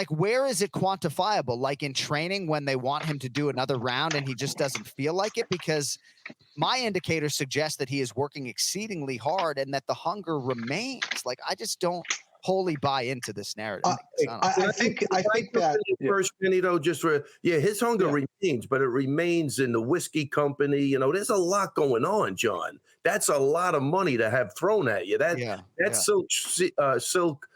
where is it quantifiable? Like in training when they want him to do another round and he just doesn't feel like it? Because my indicators suggest that he is working exceedingly hard and that the hunger remains. Like, I just don't wholly buy into this narrative. I think that first, his hunger remains, but it remains in the whiskey company. There's a lot going on, John. That's a lot of money to have thrown at you. Silk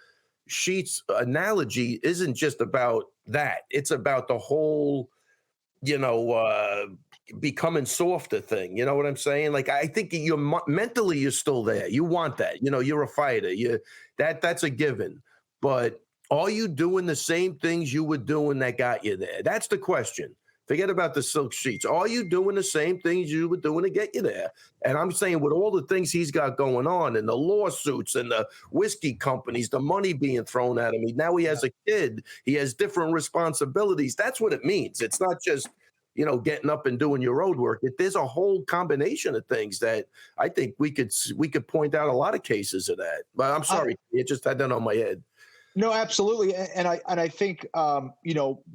sheets analogy isn't just about that. It's about the whole, becoming softer thing. You know what I'm saying? Like, I think mentally you're still there. You want that. You're a fighter. That's a given. But are you doing the same things you were doing that got you there? That's the question. Forget about the silk sheets. Are you doing the same things you were doing to get you there? And I'm saying with all the things he's got going on and the lawsuits and the whiskey companies, the money being thrown at him, now he has a kid. He has different responsibilities. That's what it means. It's not just, getting up and doing your road work. There's a whole combination of things that I think we could point out a lot of cases of that. But I'm sorry, it just had that on my head. No, absolutely. And I think,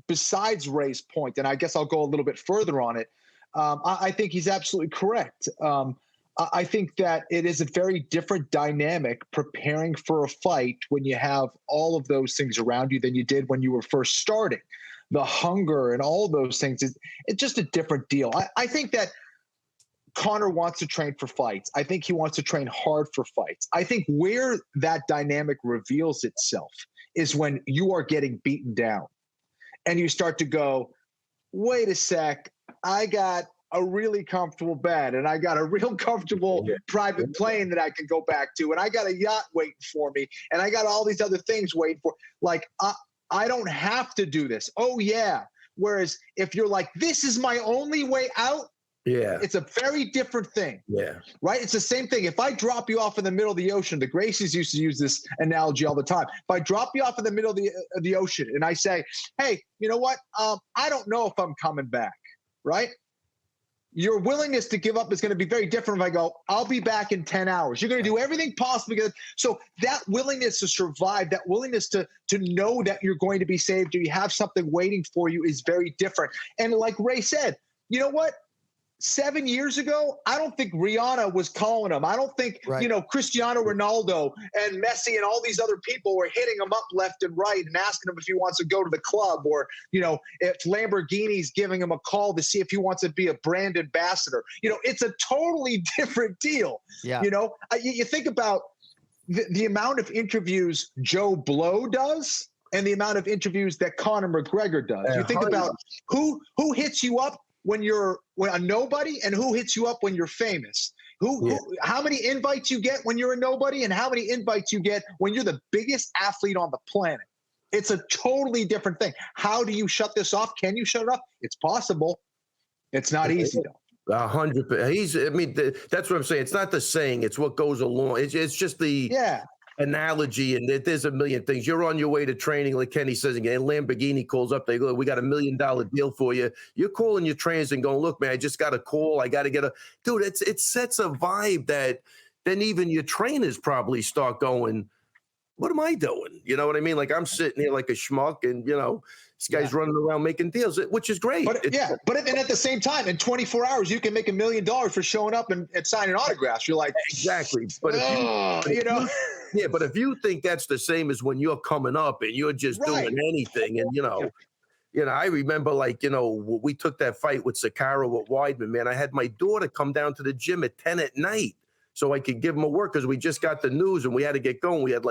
besides Ray's point, and I guess I'll go a little bit further on it, I think he's absolutely correct. I think that it is a very different dynamic preparing for a fight when you have all of those things around you than you did when you were first starting. The hunger and all those things, it's just a different deal. I think that Conor wants to train for fights. I think he wants to train hard for fights. I think where that dynamic reveals itself is when you are getting beaten down and you start to go, wait a sec, I got a really comfortable bed and I got a real comfortable private plane that I can go back to, and I got a yacht waiting for me, and I got all these other things waiting for. Like, I don't have to do this. Oh yeah. Whereas if you're like, this is my only way out, it's a very different thing. Yeah. Right? It's the same thing. If I drop you off in the middle of the ocean, the Gracies used to use this analogy all the time. If I drop you off in the middle of the ocean and I say, hey, you know what? I don't know if I'm coming back, right? Your willingness to give up is going to be very different if I go, I'll be back in 10 hours. You're going to do everything possible. So that willingness to survive, that willingness to know that you're going to be saved or you have something waiting for you is very different. And like Ray said, you know what? 7 years ago, I don't think Rihanna was calling him. I don't think, Cristiano Ronaldo and Messi and all these other people were hitting him up left and right and asking him if he wants to go to the club, or, if Lamborghini's giving him a call to see if he wants to be a brand ambassador. It's a totally different deal. Yeah. You think about the amount of interviews Joe Blow does and the amount of interviews that Conor McGregor does. You think about who hits you up when you're a nobody and who hits you up when you're famous. How many invites you get when you're a nobody and how many invites you get when you're the biggest athlete on the planet. It's a totally different thing. How do you shut this off? Can you shut it off? It's possible. It's not easy though. 100%. That's what I'm saying. It's not the saying. It's what goes along. It's just the analogy, and there's a million things. You're on your way to training, like Kenny says again. Lamborghini calls up. They go, "We got $1 million deal for you." You're calling your trainers and going, "Look, man, I just got a call. I got to get a dude." It sets a vibe that then even your trainers probably start going, "What am I doing?" You know what I mean? Like, I'm sitting here like a schmuck, and this guy's running around making deals, which is great. But and at the same time, in 24 hours, you can make $1 million for showing up and signing autographs. You're like, exactly. But if you think that's the same as when you're coming up and you're just doing anything, and I remember, we took that fight with Sakara with Weidman, man. I had my daughter come down to the gym at 10 at night so I could give him a work because we just got the news and we had to get going. We had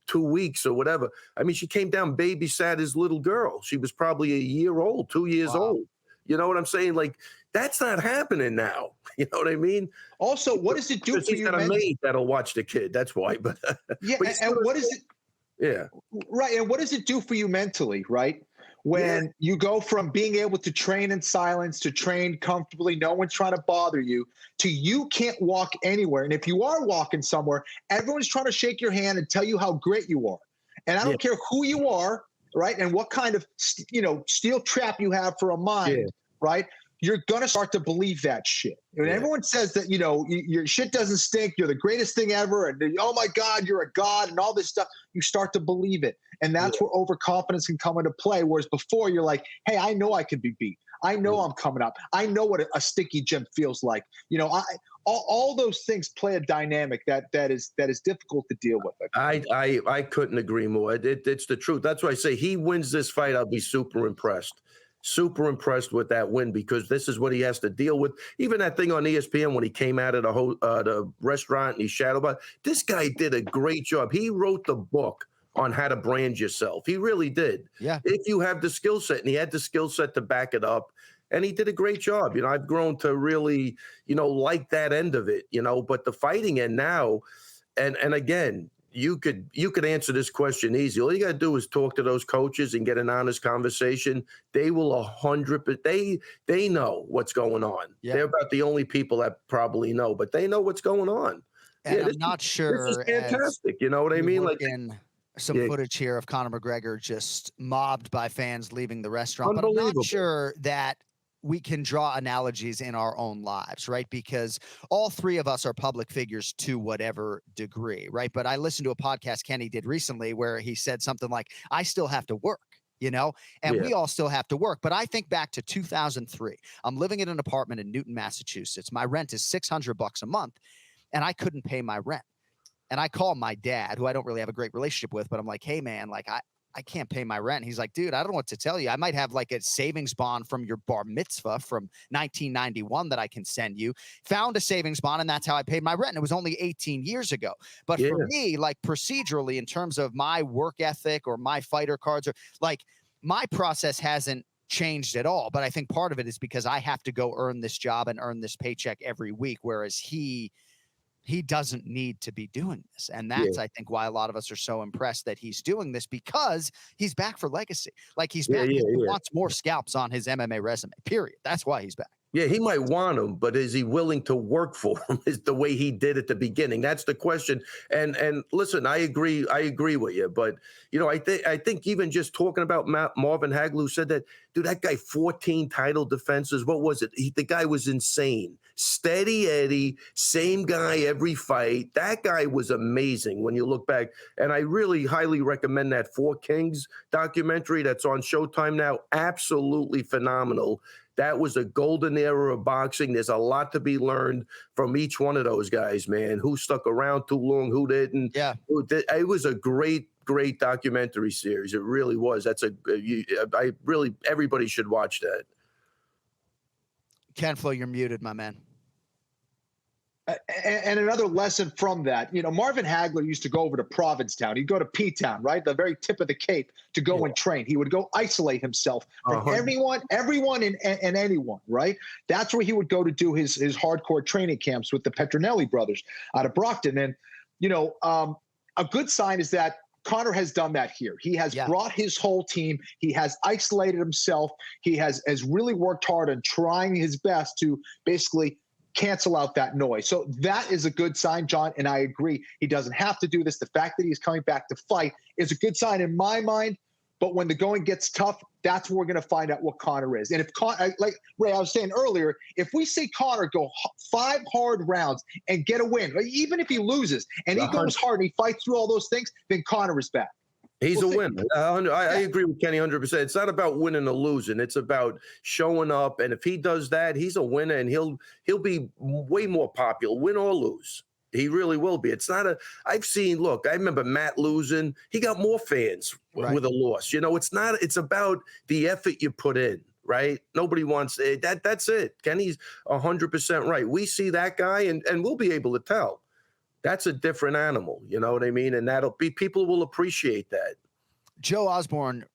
2 weeks or whatever. I mean, she came down, babysat his little girl. She was probably a year old, 2 years old. You know what I'm saying? Like, that's not happening now. You know what I mean? Also, what does it do for you? She's got a maid that'll watch the kid. That's why. But and what is it? Yeah. Right. And what does it do for you mentally, right? When you go from being able to train in silence to train comfortably, no one's trying to bother you, to you can't walk anywhere. And if you are walking somewhere, everyone's trying to shake your hand and tell you how great you are. And I don't care who you are, right? And what kind of, steel trap you have for a mind, right? You're going to start to believe that shit. When everyone says that, your shit doesn't stink, you're the greatest thing ever, and oh my God, you're a god and all this stuff, you start to believe it. And that's where overconfidence can come into play. Whereas before you're like, hey, I know I can be beat. I know I'm coming up. I know what a sticky gym feels like. All those things play a dynamic that is difficult to deal with. I couldn't agree more. It's the truth. That's why I say he wins this fight, I'll be super impressed. Super impressed with that win, because this is what he has to deal with. Even that thing on ESPN when he came out of the restaurant and he shadowed. This guy did a great job. He wrote the book on how to brand yourself. He really did. Yeah. If you have the skill set, and he had the skill set to back it up, and he did a great job. I've grown to really, like that end of it, but the fighting end now, and again, you could answer this question easy. All you got to do is talk to those coaches and get an honest conversation. They will 100%. They know what's going on. Yeah. They're about the only people that probably know, but they know what's going on. And I'm not sure. This is fantastic. You know what I mean? Like some footage here of Conor McGregor just mobbed by fans leaving the restaurant. But I'm not sure that we can draw analogies in our own lives, right? Because all three of us are public figures to whatever degree, right? But I listened to a podcast Kenny did recently where he said something like, I still have to work, and we all still have to work. But I think back to 2003. I'm living in an apartment in Newton, Massachusetts. My rent is $600 a month, and I couldn't pay my rent. And I call my dad, who I don't really have a great relationship with, but I'm like, hey, man, I can't pay my rent. He's like, dude, I don't know what to tell you. I might have like a savings bond from your bar mitzvah from 1991 that I can send you. Found a savings bond, and that's how I paid my rent. And it was only 18 years ago. But for me, like procedurally, in terms of my work ethic or my fighter cards, or like my process hasn't changed at all. But I think part of it is because I have to go earn this job and earn this paycheck every week, whereas he doesn't need to be doing this. And that's, I think, why a lot of us are so impressed that he's doing this, because he's back for legacy. Like he's back. He wants more scalps on his MMA resume, period. That's why he's back. Yeah, he might want him, but is he willing to work for him? Is the way he did at the beginning. That's the question. And listen, I agree with you. But I think even just talking about Marvin Hagler said that, dude, that guy 14 title defenses. What was it? The guy was insane. Steady Eddie, same guy every fight. That guy was amazing when you look back. And I really highly recommend that Four Kings documentary that's on Showtime now. Absolutely phenomenal. That was a golden era of boxing. There's a lot to be learned from each one of those guys, man. Who stuck around too long, who didn't. Yeah. It was a great documentary series. It really was. Everybody should watch that. Ken-Flo, you're muted, my man. And another lesson from that, Marvin Hagler used to go over to Provincetown. He'd go to P-Town, right? The very tip of the Cape to go and train. He would go isolate himself from everyone and anyone, right? That's where he would go to do his hardcore training camps with the Petronelli brothers out of Brockton. And, a good sign is that Conor has done that here. He has brought his whole team. He has isolated himself. He has really worked hard on trying his best to basically cancel out that noise. So that is a good sign, John, and I agree. He doesn't have to do this. The fact that he's coming back to fight is a good sign in my mind, but when the going gets tough, that's where we're going to find out what Conor is. And if like Ray, I was saying earlier, if we see Conor go 5 hard rounds and get a win, even if he loses and he goes hard and he fights through all those things, then Conor is back. He's a winner. I agree with Kenny 100%. It's not about winning or losing. It's about showing up. And if he does that, he's a winner, and he'll be way more popular, win or lose. He really will be. It's not I remember Matt losing. He got more fans with a loss. It's about the effort you put in, right? Nobody wants that. That's it. Kenny's 100% right. We see that guy and we'll be able to tell. That's a different animal, you know what I mean? And people will appreciate that. Joe Osborne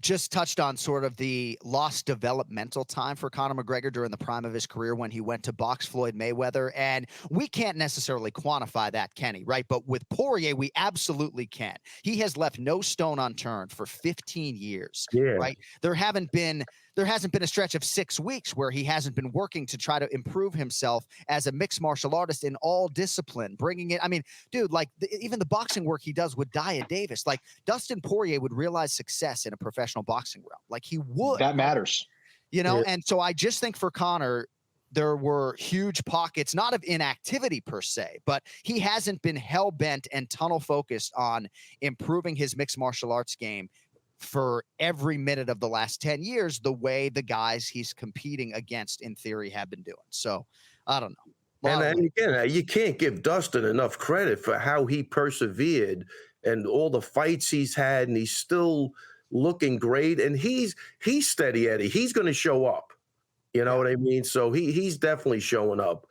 just touched on sort of the lost developmental time for Conor McGregor during the prime of his career when he went to box Floyd Mayweather. And we can't necessarily quantify that, Kenny, right? But with Poirier, we absolutely can. He has left no stone unturned for 15 years, right? There hasn't been a stretch of 6 weeks where he hasn't been working to try to improve himself as a mixed martial artist in all discipline, bringing it. I mean, dude, like even the boxing work he does with Dia Davis, like Dustin Poirier would realize success in a professional boxing realm. Like he would. That matters. And so I just think for Conor, there were huge pockets, not of inactivity per se, but he hasn't been hell-bent and tunnel focused on improving his mixed martial arts game for every minute of the last 10 years, the way the guys he's competing against in theory have been doing. So I don't know. And again, you can't give Dustin enough credit for how he persevered and all the fights he's had, and he's still looking great. And he's steady Eddie. He's going to show up. You know what I mean? So he's definitely showing up.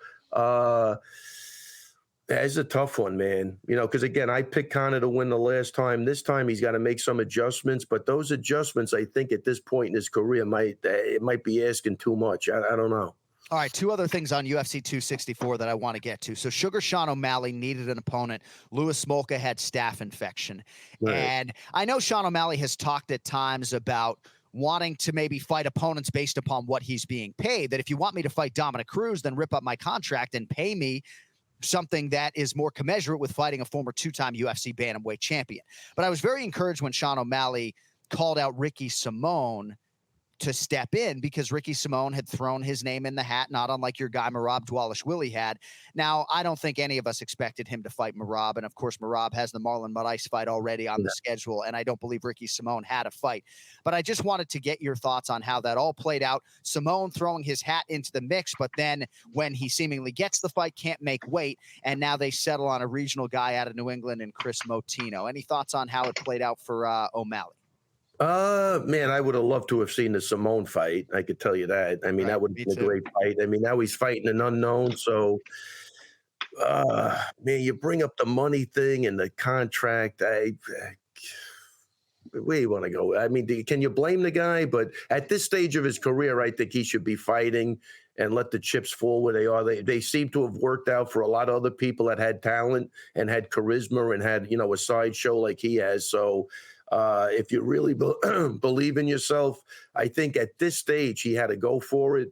That's a tough one, man. Because again, I picked Conor to win the last time. This time he's got to make some adjustments, but those adjustments, I think at this point in his career, might be asking too much. I don't know. All right, 2 other things on UFC 264 that I want to get to. So Sugar Sean O'Malley needed an opponent. Louis Smolka had staph infection. Right. And I know Sean O'Malley has talked at times about wanting to maybe fight opponents based upon what he's being paid, that if you want me to fight Dominic Cruz, then rip up my contract and pay me something that is more commensurate with fighting a former 2-time UFC bantamweight champion. But I was very encouraged when Sean O'Malley called out Ricky Simone to step in, because Ricky Simone had thrown his name in the hat, not unlike your guy Merab Dwalish-Willie had. Now, I don't think any of us expected him to fight Merab, and of course Merab has the Marlon Moraes fight already on the schedule, and I don't believe Ricky Simone had a fight. But I just wanted to get your thoughts on how that all played out. Simone throwing his hat into the mix, but then when he seemingly gets the fight, can't make weight, and now they settle on a regional guy out of New England and Chris Motino. Any thoughts on how it played out for O'Malley? Man, I would have loved to have seen the Simone fight. I could tell you that. I mean, that would have been a great fight. I mean, now he's fighting an unknown. So, man, you bring up the money thing and the contract. Where you want to go? I mean, can you blame the guy? But at this stage of his career, I think he should be fighting and let the chips fall where they are. They seem to have worked out for a lot of other people that had talent and had charisma and had, a sideshow like he has. So if you really believe in yourself, I think at this stage he had to go for it.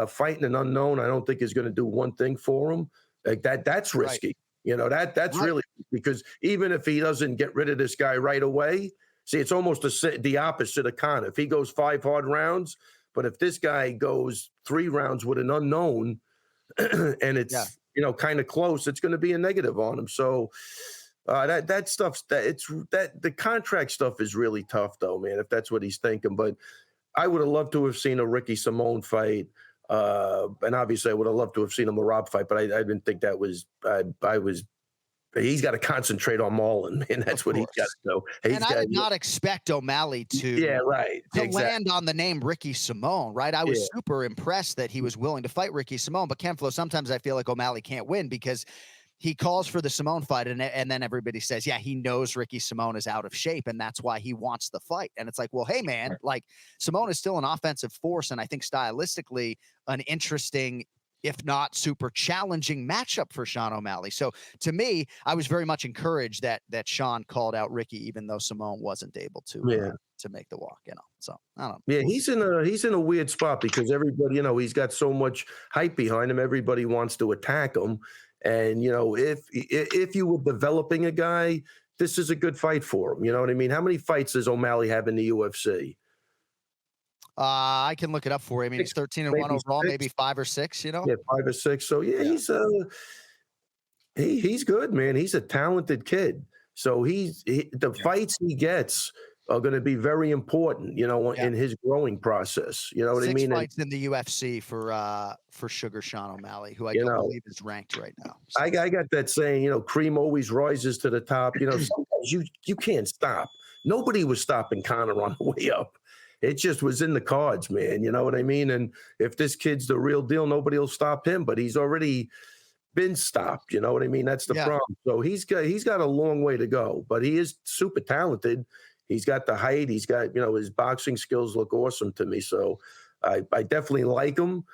Fighting an unknown, I don't think is going to do one thing for him. Like that's risky. Right. That's right. Really, because even if he doesn't get rid of this guy right away, see, it's almost the opposite of Conor. If he goes 5 hard rounds, but if this guy goes 3 rounds with an unknown and it's, kind of close, it's going to be a negative on him. So that stuff's the contract stuff is really tough though, man, if that's what he's thinking. But I would have loved to have seen a Ricky Simone fight. And obviously I would have loved to have seen a Merab fight, but I didn't think that was, he's got to concentrate on Marlon, man. That's what he's got to do. I did not expect O'Malley to land on the name Ricky Simone, right? I was super impressed that he was willing to fight Ricky Simone. But Ken-Flo, sometimes I feel like O'Malley can't win because he calls for the Simone fight, and then everybody says, yeah, he knows Ricky Simone is out of shape, and that's why he wants the fight. And it's like, well, hey, man, like Simone is still an offensive force, and I think stylistically an interesting, if not super challenging matchup for Sean O'Malley. So to me, I was very much encouraged that Sean called out Ricky, even though Simone wasn't able to make the walk, So I don't know. Yeah, he's in a weird spot because everybody, he's got so much hype behind him. Everybody wants to attack him. And, if you were developing a guy, this is a good fight for him. You know what I mean? How many fights does O'Malley have in the UFC? I can look it up for you. I mean, he's 13-1 overall, maybe 5 or 6, Yeah, 5 or 6. So he's good, man. He's a talented kid. So the fights he gets are going to be very important, in his growing process. You know what I mean? 6 fights in the UFC for Sugar Sean O'Malley, who I don't believe is ranked right now. So. I got that saying, cream always rises to the top. Sometimes you can't stop. Nobody was stopping Conor on the way up. It just was in the cards, man. You know what I mean? And if this kid's the real deal, nobody will stop him. But he's already been stopped. You know what I mean? That's the problem. So he's got a long way to go. But he is super talented. He's got the height. He's got, his boxing skills look awesome to me. So I definitely like him.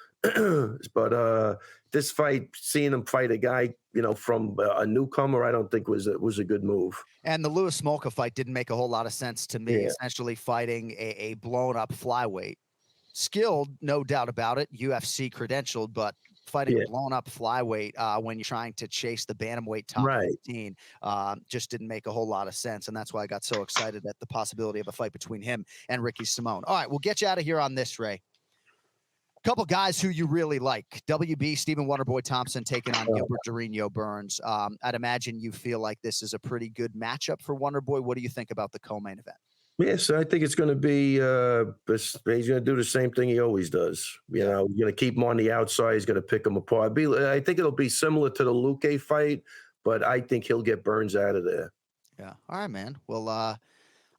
But this fight, seeing him fight a guy, from a newcomer, I don't think was a good move. And the Lewis Smolka fight didn't make a whole lot of sense to me. Essentially fighting a blown up flyweight, skilled, no doubt about it, UFC credentialed, but fighting a blown up flyweight when you're trying to chase the bantamweight top 15 just didn't make a whole lot of sense. And that's why I got so excited at the possibility of a fight between him and Ricky Simone. All right, we'll get you out of here on this, Ray. Couple guys who you really like. WB, Stephen Wonderboy Thompson taking on Gilbert Durinho Burns. I'd imagine you feel like this is a pretty good matchup for Wonderboy. What do you think about the co-main event? Yes, I think it's going to be he's going to do the same thing he always does. He's going to keep him on the outside. He's going to pick him apart. I think it'll be similar to the Luque fight, but I think he'll get Burns out of there. Yeah. All right, man. Well,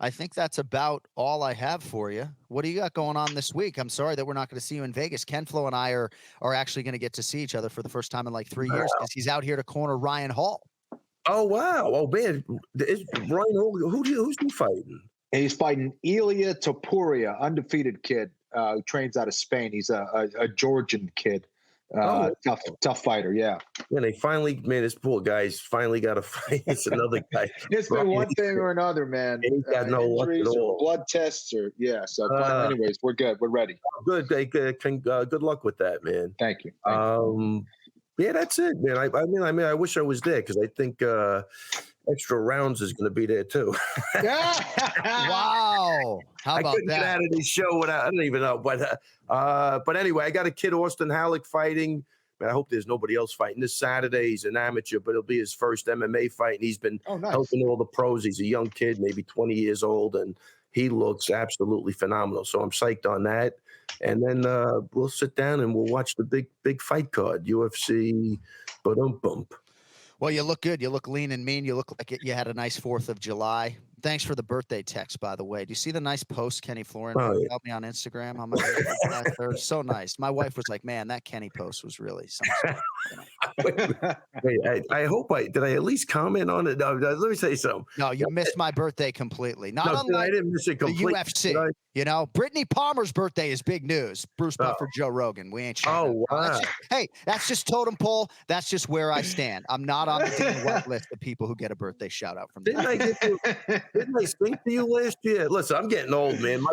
I think that's about all I have for you. What do you got going on this week? I'm sorry that we're not going to see you in Vegas. Ken-Flo and I are actually going to get to see each other for the first time in like 3 years because he's out here to corner Ryan Hall. Oh, wow. Oh, man. Is Ryan Hall, who's he fighting? He's fighting Ilia Topuria, undefeated kid who trains out of Spain. He's a Georgian kid. Tough fighter, yeah. And they finally, this poor guy's finally got a fight. It's another guy. It's been one thing or another, man. He's got no luck at all. Blood tests or So, anyways, we're good. We're ready. Good. Good luck with that, man. Thank you. Yeah, that's it, man. I wish I was there because I think extra rounds is going to be there too. Wow. How about I couldn't that? get out of this show without, I don't even know. But anyway, I got a kid, Austin Halleck, fighting. Man, I hope there's nobody else fighting this Saturday. He's an amateur, but it'll be his first MMA fight. And he's been helping all the pros. He's a young kid, maybe 20 years old, and he looks absolutely phenomenal. So I'm psyched on that. And then we'll sit down and we'll watch the big fight card, UFC. Well, you look good. You look lean and mean. You look like you had a nice 4th of July. Thanks for the birthday text, by the way. Do you see the nice post Kenny Florian about me on Instagram? On my birthday? They're so nice. My wife was like, "Man, that Kenny post was really something." Wait, I hope did I at least comment on it? No, let me say something. No, you missed my birthday completely. Not unlike I didn't miss it completely. The UFC. You know, Brittany Palmer's birthday is big news. Bruce Buffer, Joe Rogan. We ain't sharing. Wow. That's just totem pole. That's just where I stand. I'm not on the Dana White list of people who get a birthday shout out from. Didn't I speak to you last year? Listen, I'm getting old, man.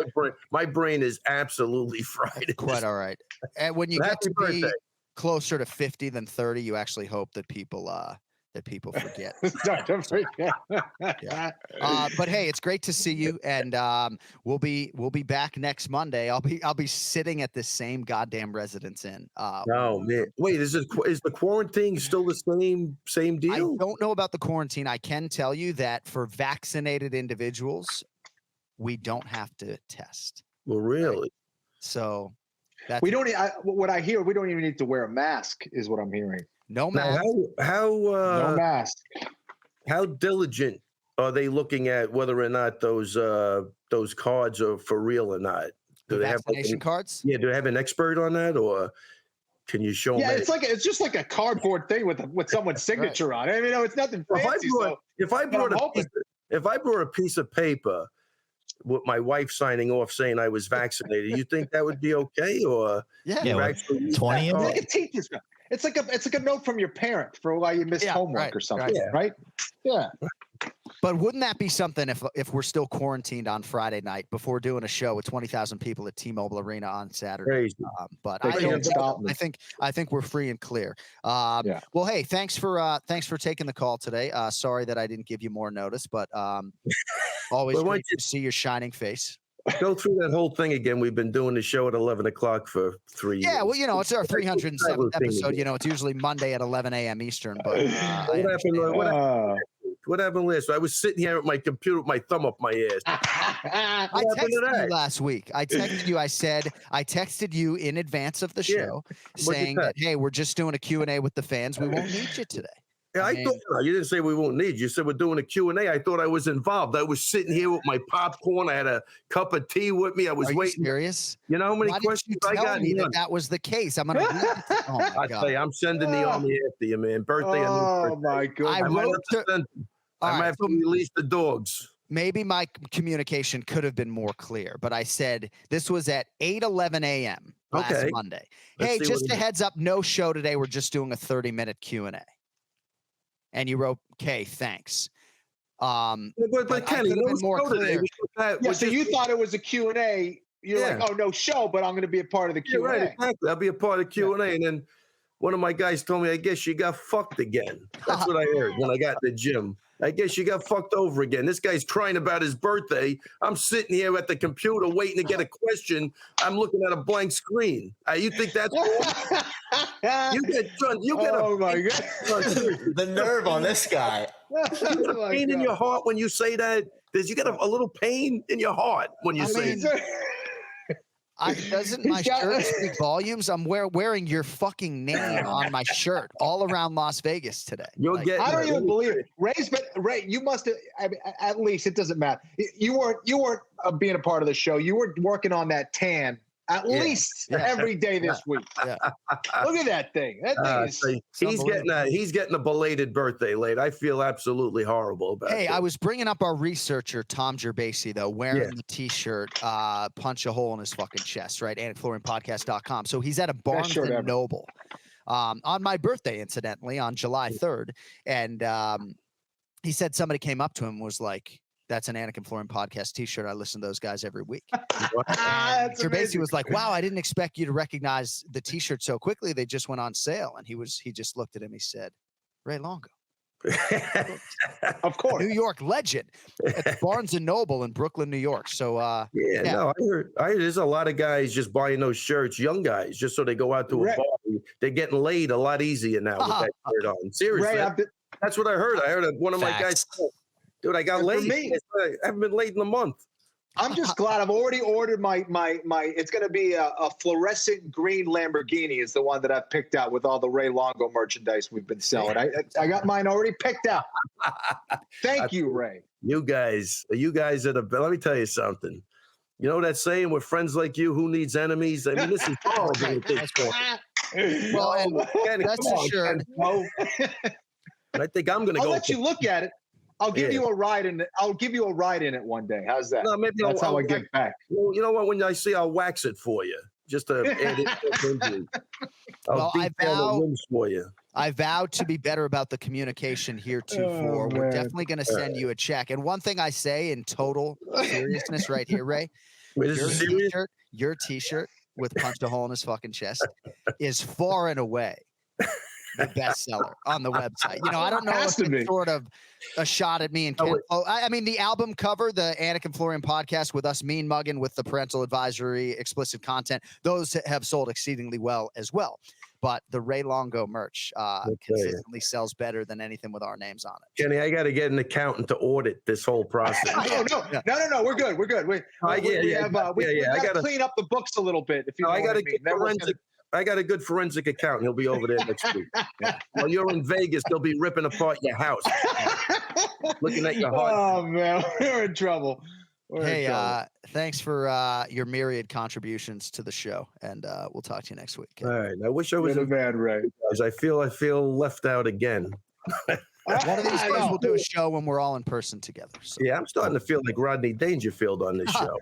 My brain is absolutely fried. Quite all right. And when you get to be closer to 50 than 30, you actually hope that people forget. Start to forget. Yeah. But hey, it's great to see you, and we'll be back next Monday. I'll be sitting at the same goddamn Residence Inn. Oh man, wait, is the quarantine still the same deal? I don't know about the quarantine. I can tell you that for vaccinated individuals, we don't have to test. Well, really? Right? So that's what I hear, we don't even need to wear a mask, is what I'm hearing. No mask. No mask. How diligent are they looking at whether or not those cards are for real or not? Do they have vaccination cards? Yeah, do they have an expert on that, or can you show them? Yeah, it's just like a cardboard thing with someone's signature on it. I mean, it's nothing fancy. If I brought a piece of paper with my wife signing off saying I was vaccinated, you think that would be okay? Or yeah, 20 of it? It's like a note from your parent for why you missed homework or something, right? Yeah. But wouldn't that be something if we're still quarantined on Friday night before doing a show with 20,000 people at T-Mobile Arena on Saturday? But I think we're free and clear. Well, hey, thanks for taking the call today. Sorry that I didn't give you more notice, but always great to see your shining face. Go through that whole thing again. We've been doing the show at 11 o'clock for 3 years. Yeah, well, it's our 307th episode. It's usually Monday at 11 a.m. Eastern. But what happened last? I was sitting here at my computer with my thumb up my ass. I texted you last week. I texted you. I texted you in advance of the show saying that, hey, we're just doing a Q&A with the fans. We won't need you today. Yeah, I thought you didn't say we won't need you. You said we're doing a Q&A. I thought I was involved. I was sitting here with my popcorn. I had a cup of tea with me. I was waiting. Serious? You know how many questions I got? That was the case. I'm gonna. Oh my God. I tell you, I'm sending the army after you, man. Birthday. Oh my God. I might have to release the dogs. Maybe my communication could have been more clear, but I said this was at 8:11 a.m. last Monday. Hey, just a heads up, no show today. We're just doing a 30-minute Q&A. And you wrote, "Okay, thanks." But Kenny, more clear. So you thought it was a Q&A. You're like, "Oh, no show, but I'm going to be a part of the Q&A." Right, exactly. I'll be a part of the Q&A. And then one of my guys told me, I guess you got fucked again. That's what I heard when I got in the gym. I guess you got fucked over again. This guy's crying about his birthday. I'm sitting here at the computer waiting to get a question. I'm looking at a blank screen. You think that's cool? You get oh my God. The nerve on this guy. You get a pain in your heart when you say that. You get a little pain in your heart when you say that. Doesn't my shirt speak volumes? I'm wearing your fucking name on my shirt all around Las Vegas today. I don't even believe it. Ray, you must have. I mean, at least it doesn't matter. You weren't being a part of the show. You were working on that tan at least every day this week. Yeah. Look at that thing. That thing is. He's getting a belated birthday late. I feel absolutely horrible about it. Hey, I was bringing up our researcher Tom Gerbasi though, wearing the T-shirt, punch a hole in his fucking chest, right? AnikFlorianPodcast.com. So he's at a Barnes and Noble on my birthday, incidentally, on July 3rd, and he said somebody came up to him and was like, "That's an Anik and Florian podcast T-shirt. I listen to those guys every week." Gerbasi was like, "Wow, I didn't expect you to recognize the T-shirt so quickly. They just went on sale." And he just looked at him. He said, "Ray Longo, of course, New York legend at Barnes and Noble in Brooklyn, New York." So no, I heard there's a lot of guys just buying those shirts, young guys, just so they go out to a bar. They're getting laid a lot easier now with that shirt on. Seriously, Ray, that's what I heard. I heard one of my guys. Dude, I got late. I haven't been late in a month. I'm just glad I've already ordered my. It's going to be a fluorescent green Lamborghini is the one that I've picked out with all the Ray Longo merchandise we've been selling. I got mine already picked out. Thank you, Ray. You guys are the. Let me tell you something. You know that saying, "With friends like you, who needs enemies?" I mean, this is horrible at this point. Well, and rest assured. I think I'm going to go. I'll let you look at it. I'll give you a ride in it. I'll give you a ride in it one day. How's that? No, maybe that's how I give back. Well, you know what? When I see, I'll wax it for you, just to add it. Well, for you. I vowed to be better about the communication heretofore. We're definitely going to send you a check. And one thing I say in total seriousness right here, Ray, your T-shirt with punched a hole in his fucking chest is far and away the bestseller on the website. You know, I don't know if it's sort of a shot at me and Ken-Flo. I mean, the album cover, the Anik and Florian podcast with us mean mugging with the parental advisory, explicit content, those have sold exceedingly well as well. But the Ray Longo merch consistently sells better than anything with our names on it. Kenny, I got to get an accountant to audit this whole process. No. We're good. I got to clean up the books a little bit. If you know what I mean. I got a good forensic accountant. He'll be over there next week. While you're in Vegas, they'll be ripping apart your house, looking at your heart. Oh man, we're in trouble. Thanks for your myriad contributions to the show, and we'll talk to you next week. All right. I wish I was a man, Ray. I feel left out again. One of these days we'll do a show when we're all in person together. So. Yeah, I'm starting to feel like Rodney Dangerfield on this show.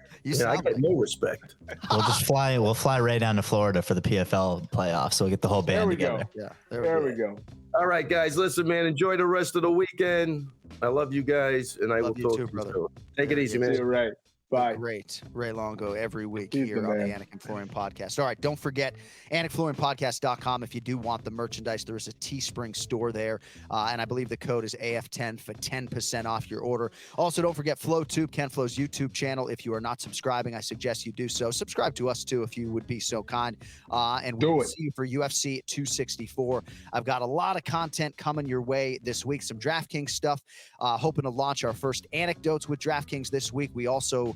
I get no respect. We'll fly Ray down to Florida for the PFL playoffs, so we'll get the whole band together. Yeah, there we go. All right, guys, listen, man, enjoy the rest of the weekend. I love you guys, and I will talk to you soon. Take it easy, man. You're right. Bye. Great. Ray Longo every week here on the Anik and Florian podcast. All right. Don't forget AnikFlorianPodcast.com. If you do want the merchandise, there is a Teespring store there. And I believe the code is AF10 for 10% off your order. Also, don't forget FlowTube, Ken-Flo's YouTube channel. If you are not subscribing, I suggest you do so. Subscribe to us too, if you would be so kind. And we'll see you for UFC 264. I've got a lot of content coming your way this week. Some DraftKings stuff. Hoping to launch our first anecdotes with DraftKings this week. We also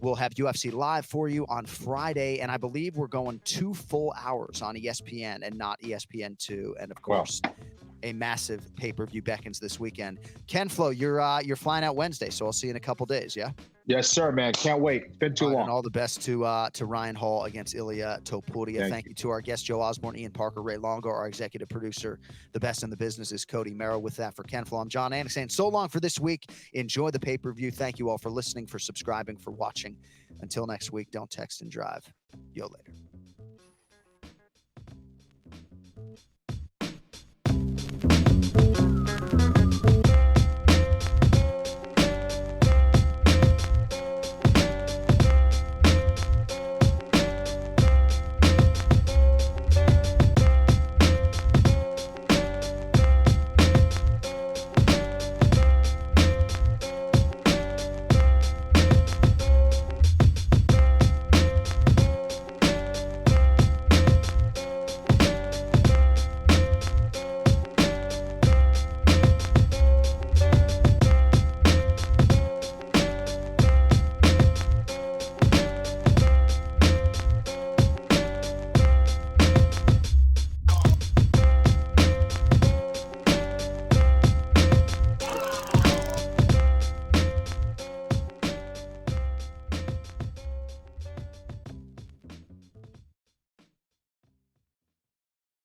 will have UFC Live for you on Friday, and I believe we're going 2 full hours on ESPN and not ESPN2. And of course, a massive pay-per-view beckons this weekend. Ken-Flo, you're flying out Wednesday, so I'll see you in a couple days. Yeah. Yes, sir, man. Can't wait. It's been too long. And all the best to Ryan Hall against Ilia Topuria. Thank you to our guests, Joe Osborne, Ian Parker, Ray Longo, our executive producer. The best in the business is Cody Merrill. With that, for Ken-Flo, I'm Jon Anik saying so long for this week. Enjoy the pay-per-view. Thank you all for listening, for subscribing, for watching. Until next week, don't text and drive. Yo, later.